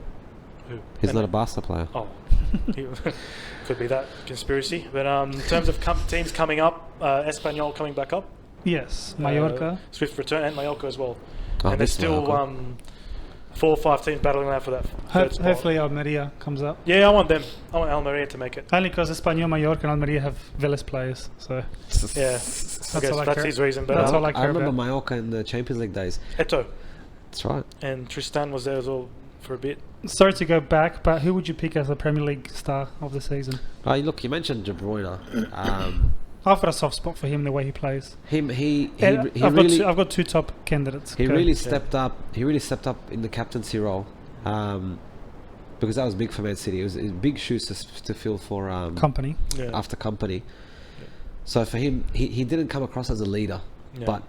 Who? He's not a Barca player. Oh, could be that conspiracy. But in terms of teams coming up, Espanyol coming back up. Yes, Mallorca. Swift return, and Mallorca as well. Oh, and there's this still Mallorca. 4 or 5 teams battling out for that third spot. Hopefully Almeria comes up. Yeah, I want them. I want Almeria to make it. Only because Espanyol, Mallorca and Almeria have Vélez players. So Yeah, I That's guess all I that's care- his reason. But that's all I I care remember about. Mallorca in the Champions League days. Eto That's right. and Tristan was there as well for a bit. Sorry to go back, but who would you pick as the Premier League star of the season? Look, you mentioned De Bruyne. I've got a soft spot for him the way he plays. He And really I've got 2 top candidates. he Okay. really stepped up. He really stepped up in the captaincy role. because that was big for Man City. It was big shoes to fill for Company. after Company. So for him, he didn't come across as a leader, but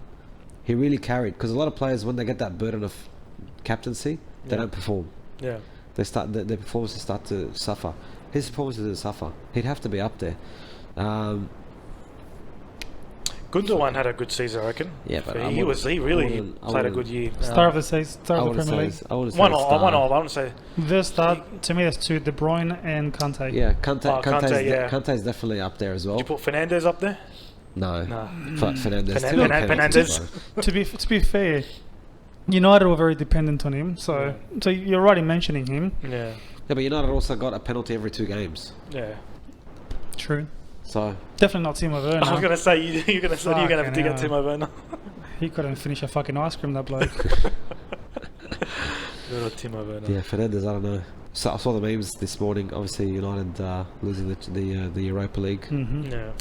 he really carried. Because a lot of players, when they get that burden of captaincy, they don't perform. Yeah. They start their performances start to suffer. His performances didn't suffer. He'd have to be up there. Gundogan had a good season, I reckon. Yeah, but he really played a good year. Start of the season, start of the Premier League. I would say One star. off. I wouldn't say. The start, to me, there's two: De Bruyne and Kante. Yeah, Kante's Kante, definitely up there as well. Did you put Fernandes up there? No. No. Fernandes. Fernandes. To be fair, United were very dependent on him. So you're right in mentioning him. Yeah. Yeah, but United also got a penalty every 2 games. Yeah. True. So Definitely not Timo Werner. I was gonna say you're gonna have to dig at Timo Werner. He couldn't finish a fucking ice cream, that bloke. Little Timo Werner. yeah, Fernandes. I don't know. So I saw the memes this morning. Obviously, United losing the Europa League Yeah.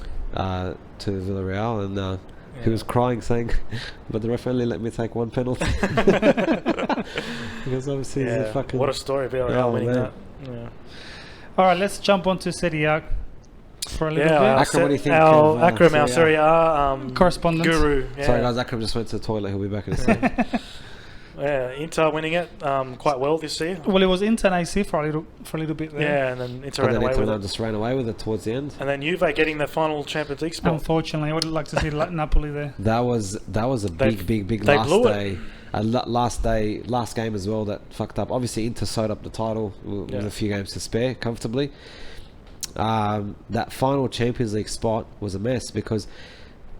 to Villarreal, and he was crying, saying, "But the ref only let me take 1 penalty." Because obviously he's a fucking... What a story, Villarreal winning that. Yeah. All right, let's jump on to Serie A for a little bit. Akram, what do you think Our of, Akram, our Serie Serie A Correspondent. guru. Yeah. Sorry guys, Akram just went to the toilet. He'll be back in a second. Yeah, Inter winning it quite well this year. Well, it was Inter and AC for a little bit there. Yeah, and then Inter And ran then away Inter with it. just ran away with it towards the end. And then Juve getting the final Champions League spot. Unfortunately, I would like to see Napoli there. That was a big they last blew it. day. Last game as well that fucked up. Obviously, Inter sewed up the title with a few games to spare comfortably. That final Champions League spot was a mess because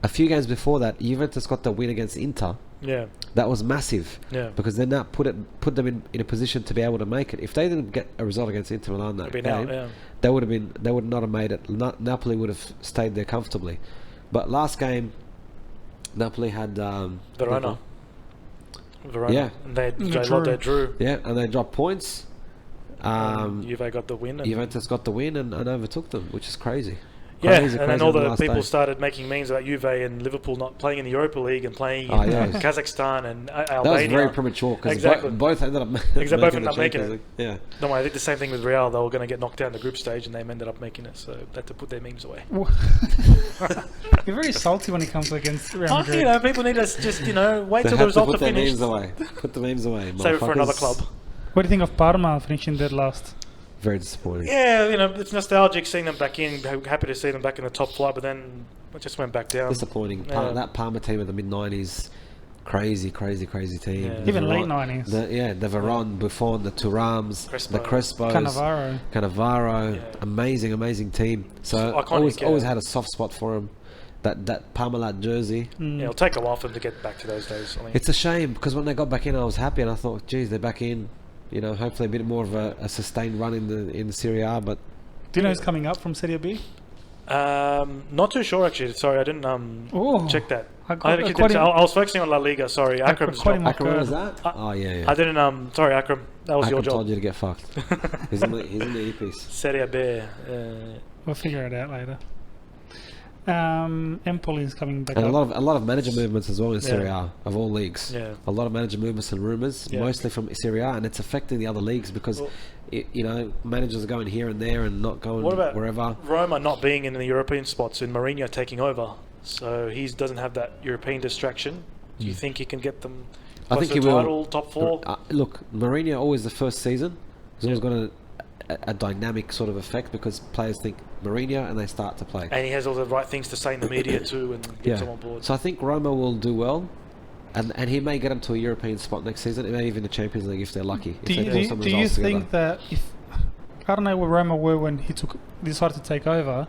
a few games before that, Juventus got the win against Inter. Yeah. That was massive. Yeah. Because then that put them in a position to be able to make it. If they didn't get a result against Inter Milan that game, they would not have made it. Napoli would have stayed there comfortably. But last game, Napoli had Verona. Yeah. And they drew. Yeah, and they dropped points. Juve got the win. And Juventus got the win and overtook them, which is crazy. Yeah, Crazy and then all the last people day. started making memes about Juve and Liverpool not playing in the Europa League and playing in Kazakhstan and Albania. That was very premature because both ended up making it. Yeah. No, I think the same thing with Real. They were going to get knocked down in the group stage and they ended up making it, so they had to put their memes away. You're very salty when it comes against Real Madrid. You know, people need to just wait They till the have result put to their finish. memes away. Put the memes away. Save it for another motherfuckers. club. What do you think of Parma finishing dead last? Very disappointing. Yeah, it's nostalgic seeing them back in. Happy to see them back in the top flight, but then it just went back down. Disappointing. Yeah. That Parma team of the mid-90s, crazy team. Yeah. Even late 90s. The Veron, Buffon, the Turams, the Crespos, Cannavaro. Yeah. Amazing team. So Iconic, always had a soft spot for him. That Parmalat jersey. Yeah, it'll take a while for them to get back to those days. I mean, It's a shame because when they got back in, I was happy and I thought, geez, they're back in. Hopefully a bit more of a sustained run in the Serie A. But Do you know who's coming up from Serie B? not too sure actually. Sorry, I didn't check that. I was focusing on La Liga. Sorry, Akram's according job. to Akram, what was that? Yeah. I didn't. Sorry, Akram. That was your Akram job. told you to get fucked. he's in the earpiece. Serie B. We'll figure it out later. Empoli is coming back And up. a lot of manager movements as well in Serie A of all leagues. Yeah. A lot of manager movements and rumours, mostly from Serie A, and it's affecting the other leagues because managers are going here and there and not going What about wherever. Roma not being in the European spots and Mourinho taking over, so he doesn't have that European distraction. Do you think he can get them? I think close he to the will. title, top 4. Look, Mourinho always the first season. He's always got a dynamic sort of effect because players think Mourinho and they start to play. And he has all the right things to say in the media too, and get them on board. So I think Roma will do well, and he may get them to a European spot next season, and maybe even the Champions League if they're lucky. Do you think that if I don't know where Roma were when he decided to take over,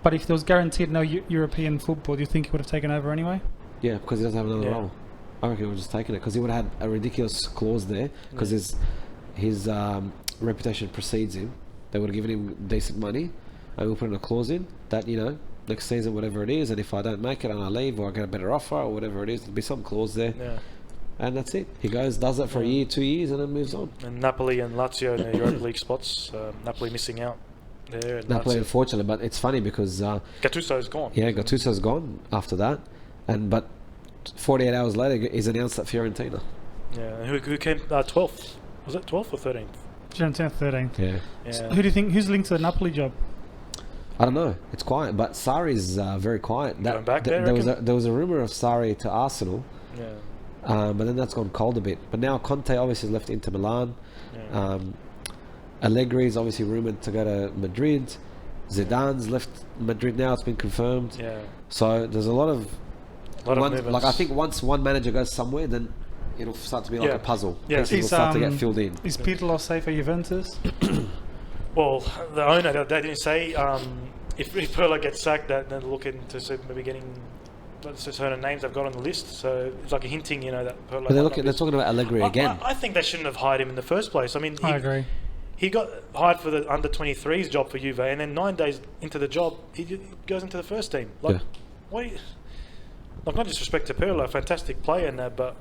but if there was guaranteed no European football, do you think he would have taken over anyway? Yeah, because he doesn't have another role. I reckon he would have just taken it because he would have had a ridiculous clause there because his reputation precedes him. They would have given him decent money and we'll put in a clause in that, next season, whatever it is, and if I don't make it and I leave or I get a better offer or whatever it is, there'll be some clause there. Yeah. And that's it. He goes, does it for a year, 2 years, and then moves on. And Napoli and Lazio in the Europa League spots. Napoli missing out there. And Napoli, Lazio. unfortunately, but it's funny because Gattuso's gone. yeah, Gattuso's gone after that, but 48 hours later, he's announced that Fiorentina. Yeah. And who came 12th? Was it 12th or 13th? Fiorentina 13th. Yeah. So who do you think? Who's linked to the Napoli job? I don't know. It's quiet, but Sarri's very quiet. Going back there, There was a rumor of Sarri to Arsenal, Yeah. but then that's gone cold a bit. But now Conte obviously left Inter Milan. Yeah. Allegri is obviously rumored to go to Madrid. Zidane's left Madrid now. It's been confirmed. Yeah. So there's a lot of movements. like I think once one manager goes somewhere, then it'll start to be like Yeah. a puzzle. Yeah. Pieces will start to get filled in. Is Pirlo safe at Juventus? Well, the owner, they didn't say if Pirlo gets sacked, that they're looking to maybe getting certain names they've got on the list. So it's like a hinting, that Pirlo. But they're talking about Allegri again. I think they shouldn't have hired him in the first place. I mean, I agree. He got hired for the under-23s job for Juve, and then 9 days into the job, he goes into the first team. Like, what? Like, not disrespect to Pirlo, fantastic player and that, but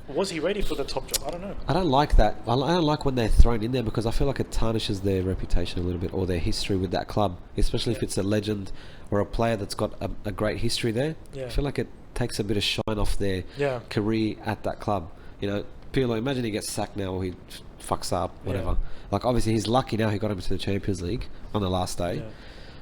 was he ready for the top job? I don't know. I don't like that. I don't like when they're thrown in there because I feel like it tarnishes their reputation a little bit or their history with that club, especially if it's a legend or a player that's got a great history there. Yeah. I feel like it takes a bit of shine off their career at that club. Pirlo, imagine he gets sacked now or he fucks up, whatever. Yeah. Like, obviously, he's lucky now he got him into the Champions League on the last day. Yeah.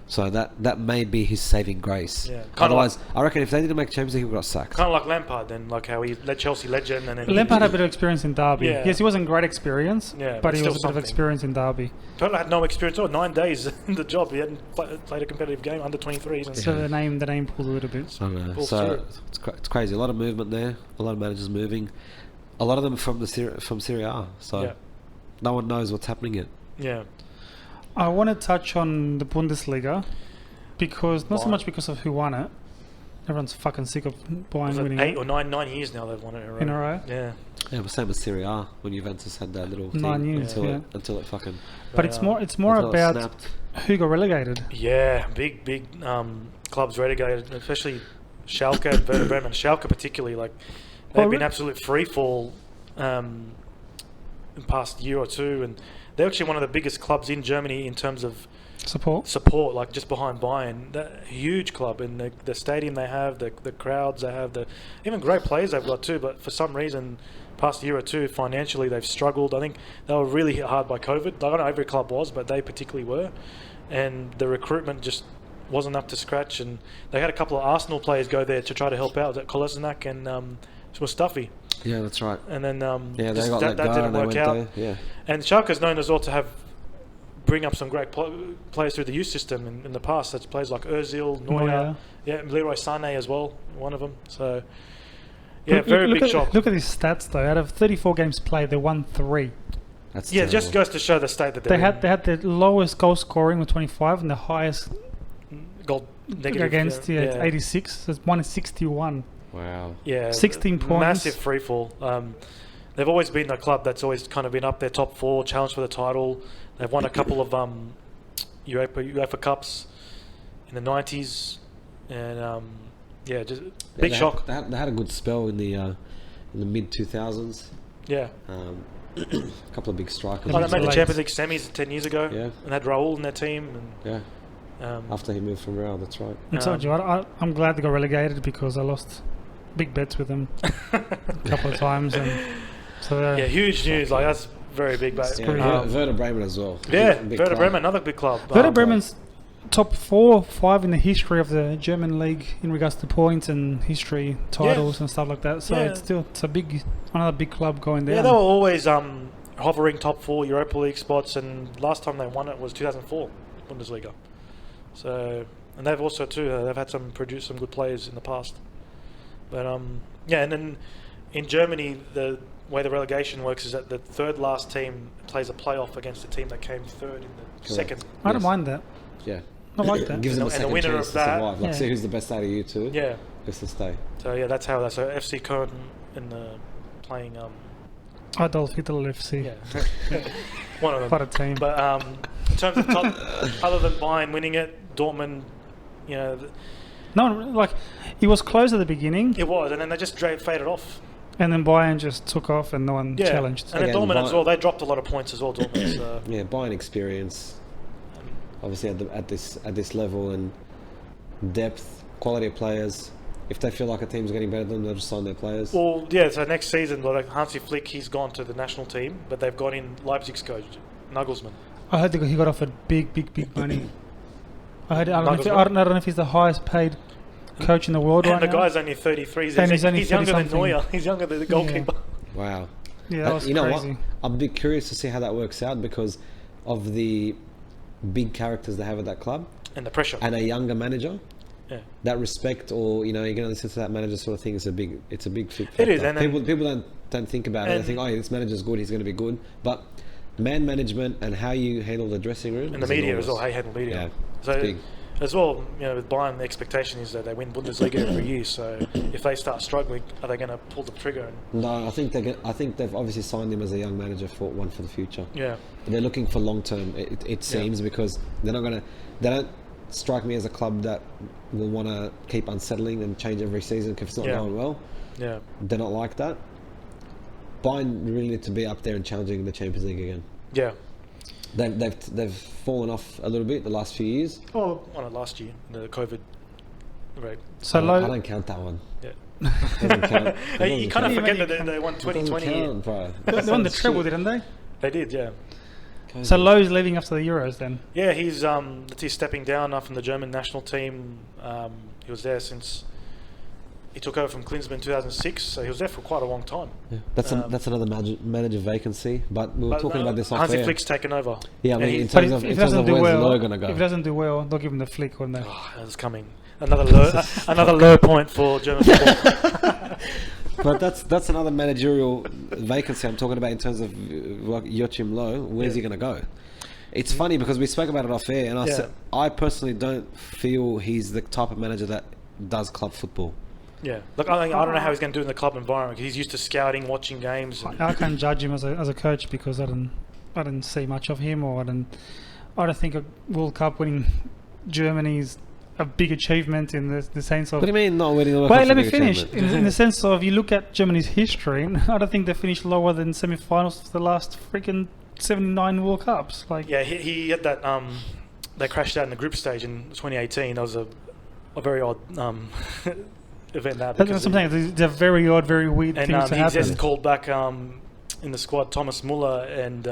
So that may be his saving grace. Yeah. Otherwise, I reckon if they didn't make Champions League, he got sacked. Kind of like Lampard then, like how he led Chelsea legend and then... Lampard had a bit of experience in Derby. Yeah. Yes, he wasn't great experience, Yeah, but he still was a bit of something. experience in Derby. Pirlo had no experience at all. 9 days in the job. He hadn't played a competitive game under 23s. And So the name pulled a little bit. So it's crazy. A lot of movement there. A lot of managers moving. A lot of them from Serie A. So no one knows what's happening yet. Yeah. I want to touch on the Bundesliga because not so Bayern. much because of who won it. Everyone's fucking sick of Bayern Was it winning 8 it or 9 years now they've won it in a row. Yeah. Yeah, but same with Serie A when Juventus had that little 9 thing years, until it fucking But it's more until it about snapped. who got relegated. Yeah, big clubs relegated, especially Schalke and Werder Bremen. Schalke particularly, like they've been absolute free fall in the past year or two, and they're actually one of the biggest clubs in Germany in terms of support, like just behind Bayern. That huge club, and the stadium they have, the crowds they have, even great players they've got too. But for some reason, past year or two, financially they've struggled. I think they were really hit hard by COVID. I don't know every club was, but they particularly were, and the recruitment just wasn't up to scratch. And they had a couple of Arsenal players go there to try to help out, that Kolasinac and Mustafi. Yeah, that's right. And then They got that let go didn't and they work went out. there. Yeah. And Schalke's known as well to bring up some great players through the youth system in the past. Such players like Ozil, Neuer, Leroy Sané as well, one of them. So very big shock. Look at these stats though. Out of 34 games played, they won 3. That's it just goes to show the state that they had the lowest goal scoring with 25 and the highest goal negative against 86. So it's 161. Wow. Yeah, 16 points. Massive free fall. They've always been a club that's always kind of been up there, top 4, challenged for the title. They've won a couple of UEFA Cups in the 90s, and just big shock. They had a good spell in the mid 2000s. Yeah. A couple of big strikers. They made the Champions League semis 10 years ago, and had Raul in their team. And, after he moved from Real, that's right. I told you, I'm glad they got relegated because I lost big bets with them a couple of times, and so huge news. Like that's very big. Werder Bremen as well. Werder Bremen, another big club. Werder Bremen's top 4, 5 in the history of the German league in regards to points and history, titles and stuff like that. So it's another big club going down. Yeah, they were always hovering top 4 Europa League spots, and last time they won it was 2004 Bundesliga. So, and they've also they've had produced some good players in the past. But and then in Germany, the way the relegation works is that the third last team plays a playoff against the team that came third in the second. I don't mind that. Yeah. I like that. Gives them a second winner chance of to that, survive. Like, see who's the best out of you two. Yeah. Gets to stay. So that's how that's. So FC Köln in playing. Adolf Hitler FC. Yeah. One of them. What a team. But in terms of top, other than Bayern winning it, Dortmund, no, like it was close at the beginning. It was, and then they just faded off. And then Bayern just took off, and no one challenged. And then Dortmund as well. They dropped a lot of points as well. Dortmund. So. Yeah, Bayern experience, obviously at this level and depth, quality of players. If they feel like a team's getting better than them, they'll just sign their players. Well, yeah. So next season, like Hansi Flick, he's gone to the national team, but they've got in Leipzig's coach, Nagelsmann. I heard he got offered big money. I don't know if he's the highest paid coach in the world And right the now. guy's only 33. And he's only He's younger than 30-something. Neuer. He's younger than the goalkeeper. Wow. Yeah, that was you know crazy. what? I'm a bit curious to see how that works out because of the big characters they have at that club And the pressure. and a younger manager. Yeah. That respect, or you're going to listen to that manager sort of thing, is a big fit. It is, factor. and then- people don't think about it. They and- think, oh, this manager's good, he's going to be good. But man management and how you handle the dressing room And the is media enormous. as well. Hey, handle media. Yeah, So it's big. as well, with Bayern, the expectation is that they win Bundesliga every year. So if they start struggling, are they going to pull the trigger? And, No, I think they've obviously signed him as a young manager for the future. yeah. They're looking for long term. It seems because they don't strike me as a club that will want to keep unsettling and change every season if it's not Yeah. going well. Yeah. They're not like that. Bayern really need to be up there and challenging the Champions League again. Yeah. They've fallen off a little bit the last few years. Oh, on it last year, the COVID rate. So I low. don't count that one. Yeah. Doesn't count. You kind of count. forget that they won It doesn't 2020. count, bro. They won the treble, didn't they? They did, yeah. So Lowe's leaving after the Euros then. Yeah, he's stepping down from the German national team. He was there since he took over from Klinsmann in 2006, so he was there for quite a long time. Yeah. That's another manager vacancy. But we were talking about this off Hansi air. Flick's taken over. Yeah, I mean, And in he's- But terms if of it in terms doesn't of do where's well, Lowe gonna go. if it doesn't do well, they'll give him the flick, wouldn't they? Oh, that's coming. Another low point for German football. But that's another managerial vacancy I'm talking about in terms of like Joachim Low. Where's he going to go? It's funny because we spoke about it off air, and I Yeah. said I personally don't feel he's the type of manager that does club football. Yeah, look, I don't know how he's going to do in the club environment. 'Cause he's used to scouting, watching games. And, I can't judge him as a coach because I didn't see much of him, or I don't think a World Cup winning Germany's a big achievement in the sense of. What do you mean not winning the World Wait, Cup's a let me big finish. achievement? In the sense of, you look at Germany's history, I don't think they finished lower than semi-finals for the last freaking 79 World Cups. Like, yeah, he had that. They crashed out in the group stage in 2018. That was a very odd event. that's what I'm saying. They're very odd, very weird And things to he happen. just called back in the squad Thomas Muller and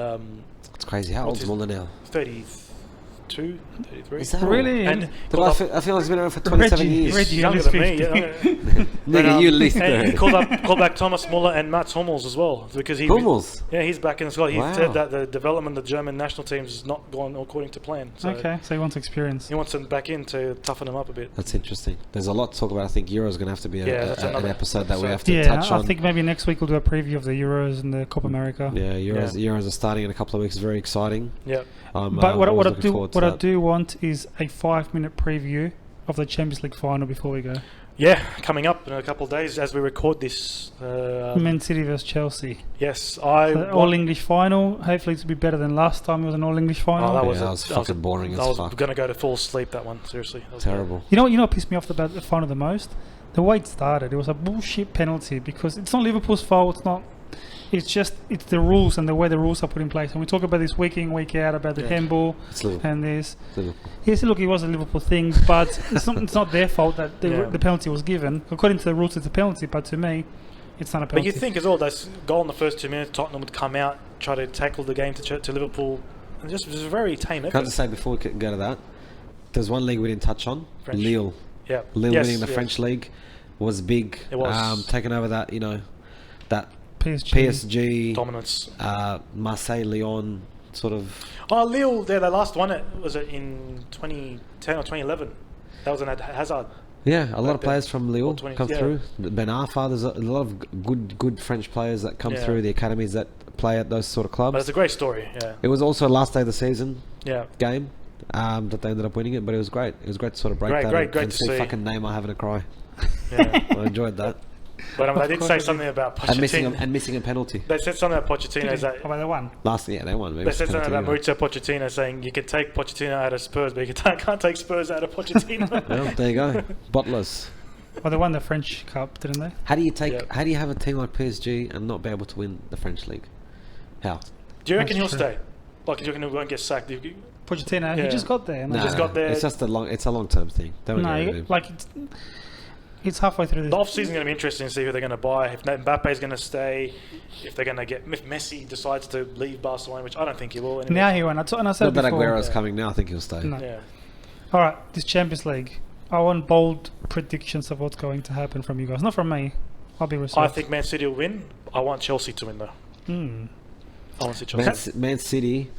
It's crazy. How old's his- Muller now? 32, 33. Is that Really? And But I feel like he's been around for 27 years. Reggie, he's younger he's than me. 50. Yeah. Nigga, you at least and he 30. called back Thomas Muller and Mats Hummels as well because he. Hummels? Yeah, he's back in the squad. He Wow. said that the development of the German national teams has not gone according to plan. So Okay, so he wants experience. he wants them back in to toughen them up a bit. That's interesting. There's a lot to talk about. I think Euro's going to have to be that's an another episode that we have to Yeah, touch I on. think maybe next week we'll do a preview of the Euros and the Copa America. Yeah, Euros are starting in a couple of weeks. Very exciting. Yeah. But what I looking do forward to what I that. do want is a 5-minute preview of the Champions League final before we go. Yeah, coming up in a couple of days as we record this. Man City versus Chelsea. Yes, The All English final. Hopefully it's to be better than last time it was an All English final. that Yeah, was, that was that was fucking boring as I was fuck. going to go to full sleep that one. Seriously, that was Terrible. You know what pissed me off about the final the most? The way it started. It was a bullshit penalty because it's not Liverpool's fault. It's not. It's the rules and the way the rules are put in place. And we talk about this week in, week out about the handball It's Liverpool. and this. Liverpool. Yes, look, it was a Liverpool thing, but it's not their fault that the penalty was given. According to the rules, it's a penalty, but to me, it's not a But penalty. you think as well, that goal in the first 2 minutes, Tottenham would come out, try to tackle the game to Liverpool. And just it was a very tame Can I effort. just say before we go to that, there's one league we didn't touch on. French. Lille. Yeah. Lille Yes, winning the yes. French league was big. It was. Taking over that, that PSG. PSG, Dominance. Marseille, Lyon, sort of. Oh, Lille, they last won it. Was it in 2010 or 2011? That was an Hazard. Yeah, a lot of the- players from Lille or 20 come yeah. through. Ben Arfa, there's a lot of good French players that come Yeah. through the academies that play at those sort of clubs. But it's a great story. Yeah. It was also last day of the season Yeah. game that they ended up winning it, but it was great. It was great to sort of break Great, that great, great and to see see. fucking Neymar having a cry. Yeah. I enjoyed that. But they did course say they something about and Pochettino. missing a penalty. They said something about Pochettino. Is that Oh, by the one. They won. Maybe they it's said something about penalty, Mauricio Pochettino saying you can take Pochettino out of Spurs, but you can't take Spurs out of Pochettino. Well, there you go. Bottlers. Well, they won the French Cup, didn't they? How do you take? Yeah. How do you have a team like PSG and not be able to win the French league? How? Do you reckon he'll That's true. stay? Like, do you reckon he won't get sacked? Pochettino, he Yeah. just got there. Nah. just got there. It's just a long term thing. Don't No, worry about it. like It's halfway through The off season is going to be interesting to see who they're going to buy. If Mbappe's going to stay, if they're going to get, if Messi decides to leave Barcelona, which I don't think he will. Anyway. Now he won. And I said Not that before. Aguero's coming now. I think he'll stay. No. Yeah. All right, this Champions League. I want bold predictions of what's going to happen from you guys. Not from me. I'll be reserved. I think Man City will win. I want Chelsea to win though. I want to see Chelsea. Man City.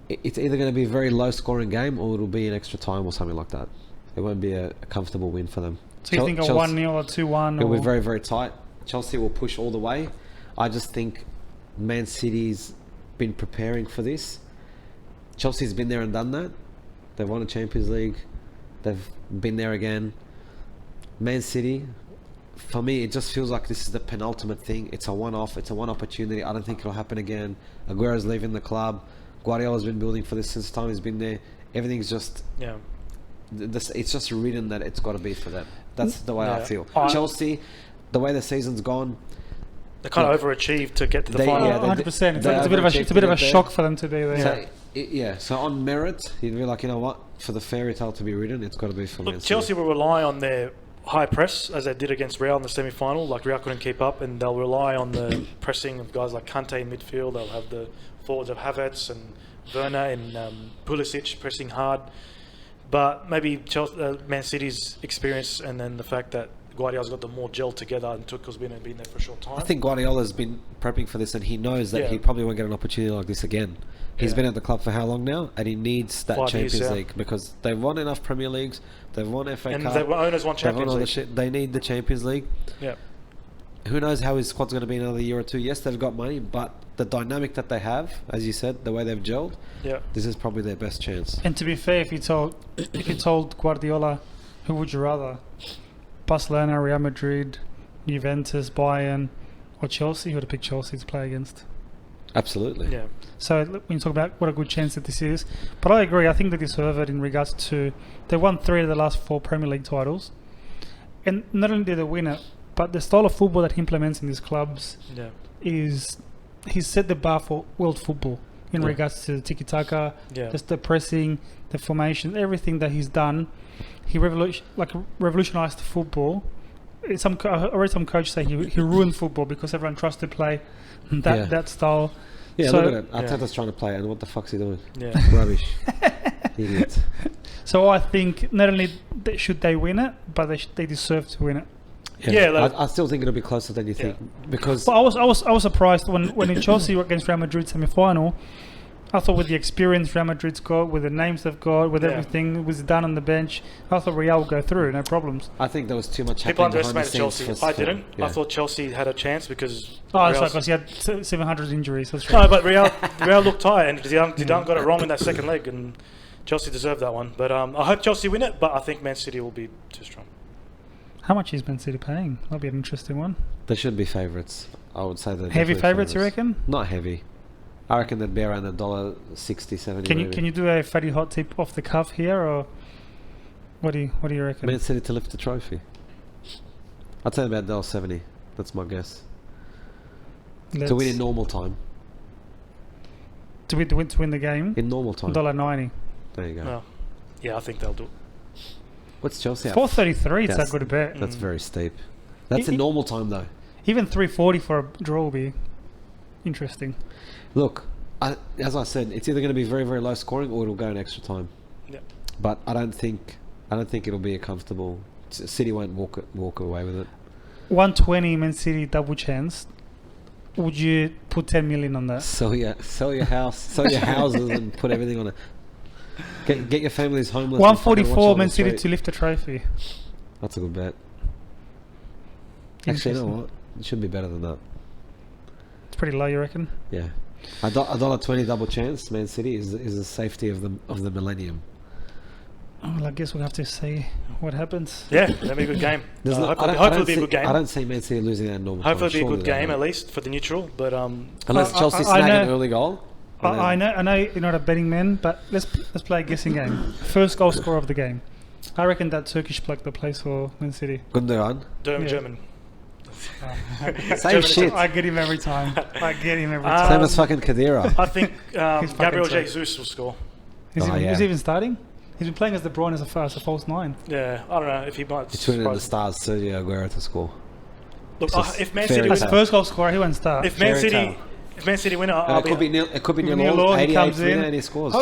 It's either going to be a very low-scoring game, or it'll be an extra time or something like that. It won't be a comfortable win for them. So you think a 1-0 or 2-1? It'll be very, very tight. Chelsea will push all the way. I just think Man City's been preparing for this. Chelsea's been there and done that. They've won a Champions League. They've been there again. Man City, for me, it just feels like this is the penultimate thing. It's a one-off. It's a one opportunity. I don't think it'll happen again. Aguero's leaving the club. Guardiola's been building for this since the time he's been there. Everything's just... Yeah. It's just written that it's got to be for them. That's the way I feel. I- Chelsea, the way the season's gone, They kind of overachieved to get to the They- final. yeah, 100%. they It's a bit of a overachieved it's a bit of a to get shock for them to be there. so, so on merit, you'd be like, you know what? For the fairy tale to be written, it's got to be for Man Look, City. Chelsea will rely on their high press as they did against Real in the semi-final. Like Real couldn't keep up, and they'll rely on the pressing of guys like Kante in midfield. They'll have the forwards of Havertz and Werner and Pulisic pressing hard. But maybe Man City's experience and then the fact that Guardiola's got them more gelled together and Tuchel's been there for a short time. I think Guardiola's been prepping for this, and he knows that Yeah. he probably won't get an opportunity like this again. He's Yeah. been at the club for how long now? And he needs that 5 Champions years, yeah. League, because they've won enough Premier Leagues, they've won FA and Cup, the owners want they've won Champions all the League. shit. They need the Champions League. Yeah. Who knows how his squad's going to be in another year or two? Yes, they've got money, but the dynamic that they have, as you said, the way they've gelled, Yeah. this is probably their best chance. And to be fair, if you told Guardiola, who would you rather? Barcelona, Real Madrid, Juventus, Bayern, or Chelsea? Who would have picked Chelsea to play against? Absolutely. Yeah. So when you talk about what a good chance that this is, but I agree. I think they deserve it in regards to they won 3 of the last 4 Premier League titles, and not only did they win it, but the style of football that he implements in these clubs Yeah. is he's set the bar for world football in Yeah. regards to tiki taka, Yeah. just the pressing, the formation, everything that he's done. He revolutionized football. I read some coach say he ruined football because everyone trusts to play that style. Yeah, So- look at it. Yeah. Arteta's trying to play, and what the fuck's he doing? Yeah. Rubbish. Idiot. So I think not only should they win it, but they deserve to win it. Yeah, like- I still think it'll be closer than you think, because But I was surprised when in Chelsea against Real Madrid semi-final. I thought with the experience Real Madrid's got, with the names they've got, with Yeah. everything was done on the bench, I thought Real would go through, no problems. I think there was too much People happening behind the underestimated scenes. Chelsea. I didn't. yeah. I thought Chelsea had a chance because... Oh, that's Real's- right, because he had 700 injuries. That's No, right. but Real looked tired, and Zidane got it wrong in that second leg, and Chelsea deserved that one. But I hope Chelsea win it, but I think Man City will be too strong. How much is Man City paying? That'll be an interesting one. They should be favourites. I would say they're Heavy definitely favourites, you reckon? Not heavy. I reckon they'd be around $1.60, 70. Can you do a fatty hot tip off the cuff here, or what do you reckon? Man City to lift the trophy. I'd say about $1.70. That's my guess. To win in normal time. To win the game, In normal time. $1.90. There you go. No. Yeah, I think they'll do it. What's Chelsea at? 4.33. It's That's- that good a bet. That's very steep. That's in It- normal time, though. Even 3.40 for a draw will be interesting. Look, as I said, it's either going to be very, very low scoring or it'll go in extra time. Yeah. But I don't think it'll be a comfortable. City won't walk away with it. 120 Man City double chance. Would you put 10 million on that? Sell your house, sell your houses, and put everything on it. Get your families homeless. and fucking watch 144 on Man the City street. to lift the trophy. That's a good bet. Actually, you know Interesting. what? It should be better than that. It's pretty low, you reckon? Yeah, $1.20 double chance. Man City is the safety of the millennium. Oh, well, I guess we'll have to see what happens. Yeah, that'll be a good game. There's no- Hopefully I it'll don't be a see- good game. I don't see Man City losing that in normal Hopefully time. it'll be a good Surely they game won't. at least for the neutral. But Unless Chelsea I snag an know- early goal. and then- I know you're not a betting man, but let's play a guessing game. First goal scorer of the game. I reckon that Turkish bloke that plays for Man City. Gundogan. Yeah. German. Same shit. I get him every time. Same time. as fucking Kadira. I think He's fucking Gabriel sick. Jesus will score. Is Oh, he yeah. even starting? He's been playing as De Bruyne as a false 9. Yeah, I don't know if he might. It's winning in the surprise- stars, Sergio Aguero to score. Look, It's just if Man fairy City As win, the first goal scorer, he won't start. if Man Fairy City, tale. if Man City win, I'll It could be nil. It could be Nil nil all, all. he 88th comes in. minute and he scores.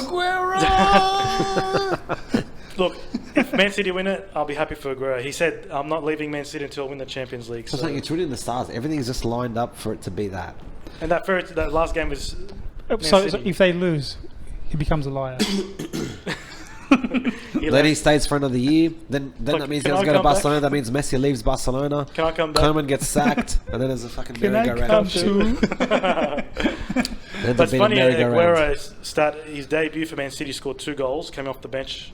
Look, if Man City win it, I'll be happy for Aguero. He said, "I'm not leaving Man City until I win the Champions League." So it's like it's written in the stars. Everything's just lined up for it to be that. And that last game was. So City. if they lose, he becomes a liar. Then he stays for another year. Then Look, that means he can doesn't I go to come back? Barcelona. That means Messi leaves Barcelona. Can I come back? Koeman gets sacked, and then there's a fucking Can I merry-go-round. come too? That's funny. Aguero his debut for Man City, scored 2 goals, came off the bench,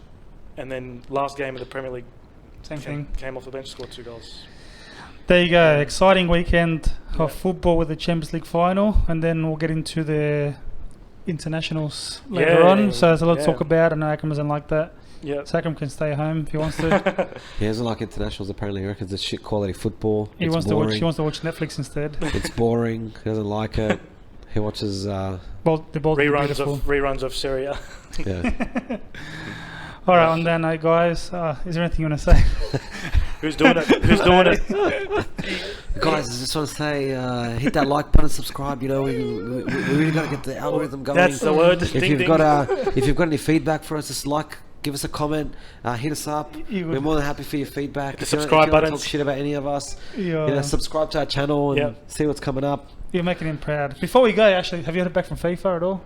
and then last game of the Premier League, Same thing. came off the bench, scored 2 goals. There you go. Exciting weekend of football with the Champions League final, and then we'll get into the internationals later on. So there's a lot to talk about, and Akram doesn't like that. Yeah. Akram can stay home if he wants to. He doesn't like internationals. Apparently, he reckons it's shit quality football. He It's wants boring. to watch. He wants to watch Netflix instead. It's boring. He doesn't like it. He watches. The ball beautiful. reruns of Serie A. Yeah. All right, on that note, guys, is there anything you want to say? Who's doing it? Who's doing it? Guys, I just want to say, hit that like button, subscribe. You know, we really got to get the algorithm going. That's the word. If Ding, you've ding. got if you've got any feedback for us, just give us a comment, hit us up. We're more than happy for your feedback. The If you subscribe if you want to buttons. talk shit about any of us, Yeah. subscribe to our channel and see what's coming up. You're making him proud. Before we go, actually, have you heard back from FIFA at all?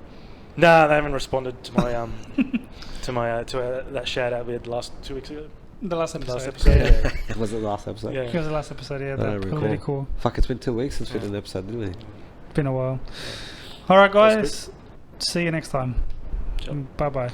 Nah, they haven't responded to my that shout out we had last 2 weeks ago. The last episode. Last episode. Yeah. Was it the last episode? Yeah. It was the last episode, yeah. I That don't recall. political. Fuck, it's been 2 weeks since we did an episode, didn't we? Been a while. All right, That's guys. See you next time. Ciao. Bye bye.